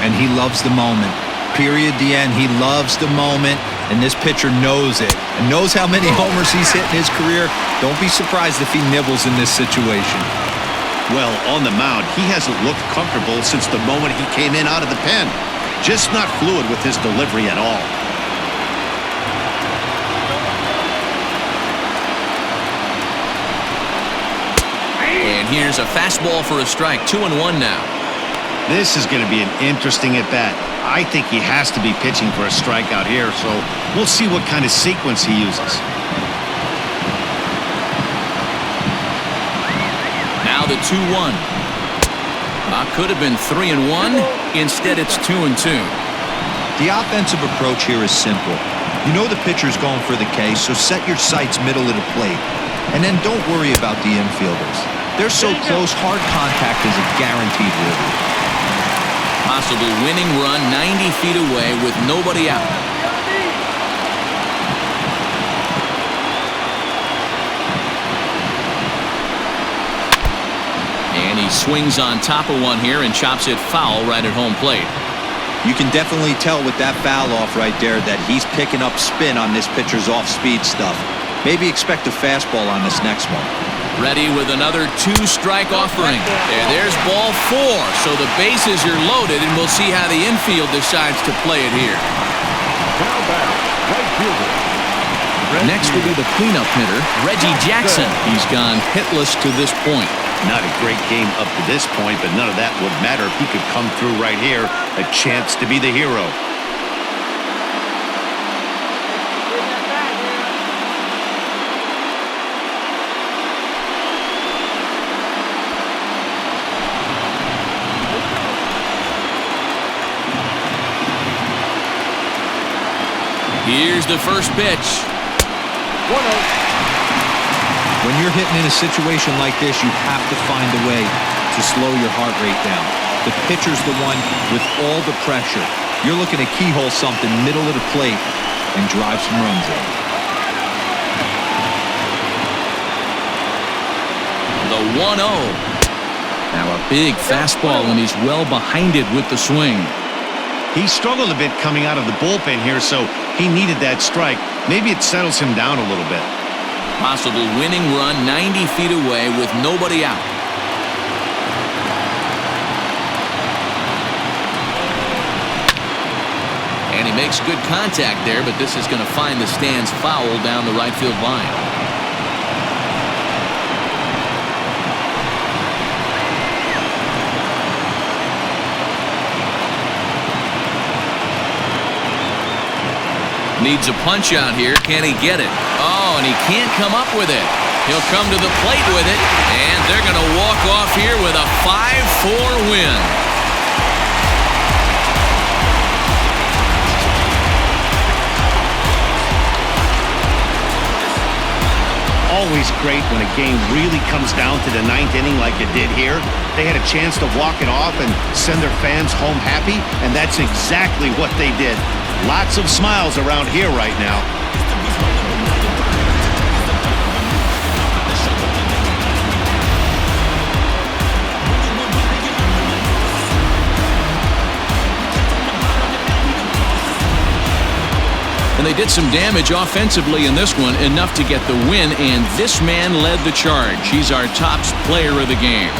And he loves the moment. Period, the end. He loves the moment, and this pitcher knows it. And knows how many homers he's hit in his career. Don't be surprised if he nibbles in this situation. Well, on the mound, he hasn't looked comfortable since the moment he came in out of the pen. Just not fluid with his delivery at all. And here's a fastball for a strike. 2-1 now. This is going to be an interesting at-bat. I think he has to be pitching for a strikeout here, so we'll see what kind of sequence he uses. Now the 2-1. Could have been 3-1. Instead, it's 2-2. The offensive approach here is simple. You know the pitcher's going for the K, so set your sights middle of the plate. And then don't worry about the infielders. They're so close, hard contact is a guaranteed ribby. Possible winning run 90 feet away with nobody out. And he swings on top of one here and chops it foul right at home plate. You can definitely tell with that foul off right there that he's picking up spin on this pitcher's off-speed stuff. Maybe expect a fastball on this next one. Ready with another 2-strike offering. There's ball 4, so the bases are loaded, and we'll see how the infield decides to play it here. Next will be the cleanup hitter, Reggie Jackson. He's gone hitless to this point. Not a great game up to this point, but none of that would matter if he could come through right here. A chance to be the hero. Here's the first pitch. 1-0. When you're hitting in a situation like this, you have to find a way to slow your heart rate down. The pitcher's the one with all the pressure. You're looking to keyhole something middle of the plate and drive some runs in. The 1-0. Now a big fastball, and he's well behind it with the swing. He struggled a bit coming out of the bullpen here, so he needed that strike. Maybe it settles him down a little bit. Possible winning run 90 feet away with nobody out. And he makes good contact there, but this is going to find the stands foul down the right field line. Needs a punch out here. Can he get it? Oh, and he can't come up with it. He'll come to the plate with it, and they're going to walk off here with a 5-4 win. Always great when a game really comes down to the ninth inning like it did here. They had a chance to walk it off and send their fans home happy, and that's exactly what they did. Lots of smiles around here right now. And they did some damage offensively in this one, enough to get the win, and this man led the charge. He's our top player of the game.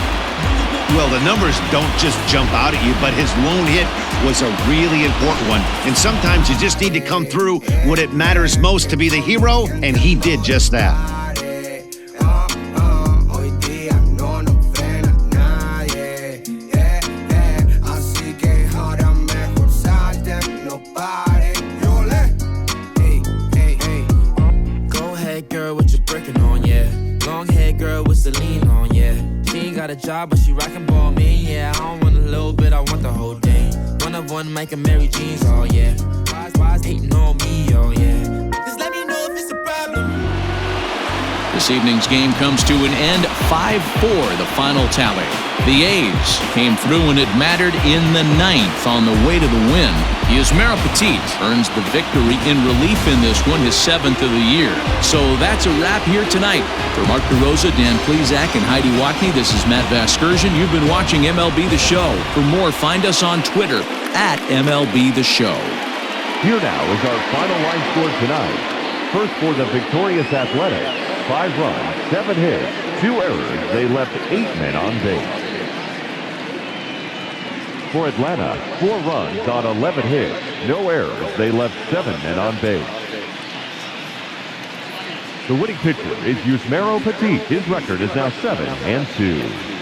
Well, the numbers don't just jump out at you, but his lone hit was a really important one. And sometimes you just need to come through when it matters most to be the hero, and he did just that. Job, but she rockin' ball me, yeah. I don't want a little bit, I want the whole thing. One of one making Mary Jeans, oh yeah. Why's hating on me, oh yeah. Just let me know if it's a problem. This evening's game comes to an end, 5-4, the final tally. The A's came through and it mattered in the ninth on the way to the win. Yusmeiro Petit earns the victory in relief in this one, his 7th of the year. So that's a wrap here tonight. For Mark DeRosa, Dan Plezak, and Heidi Watney, this is Matt Vasgersian. You've been watching MLB The Show. For more, find us on Twitter at MLB The Show. Here now is our final line score tonight. First for the victorious Athletics, 5 runs, 7 hits, 2 errors. They left 8 men on base. For Atlanta, 4 runs on 11 hits, no errors. They left 7 men on base. The winning pitcher is Yusmeiro Petit. His record is now 7-2.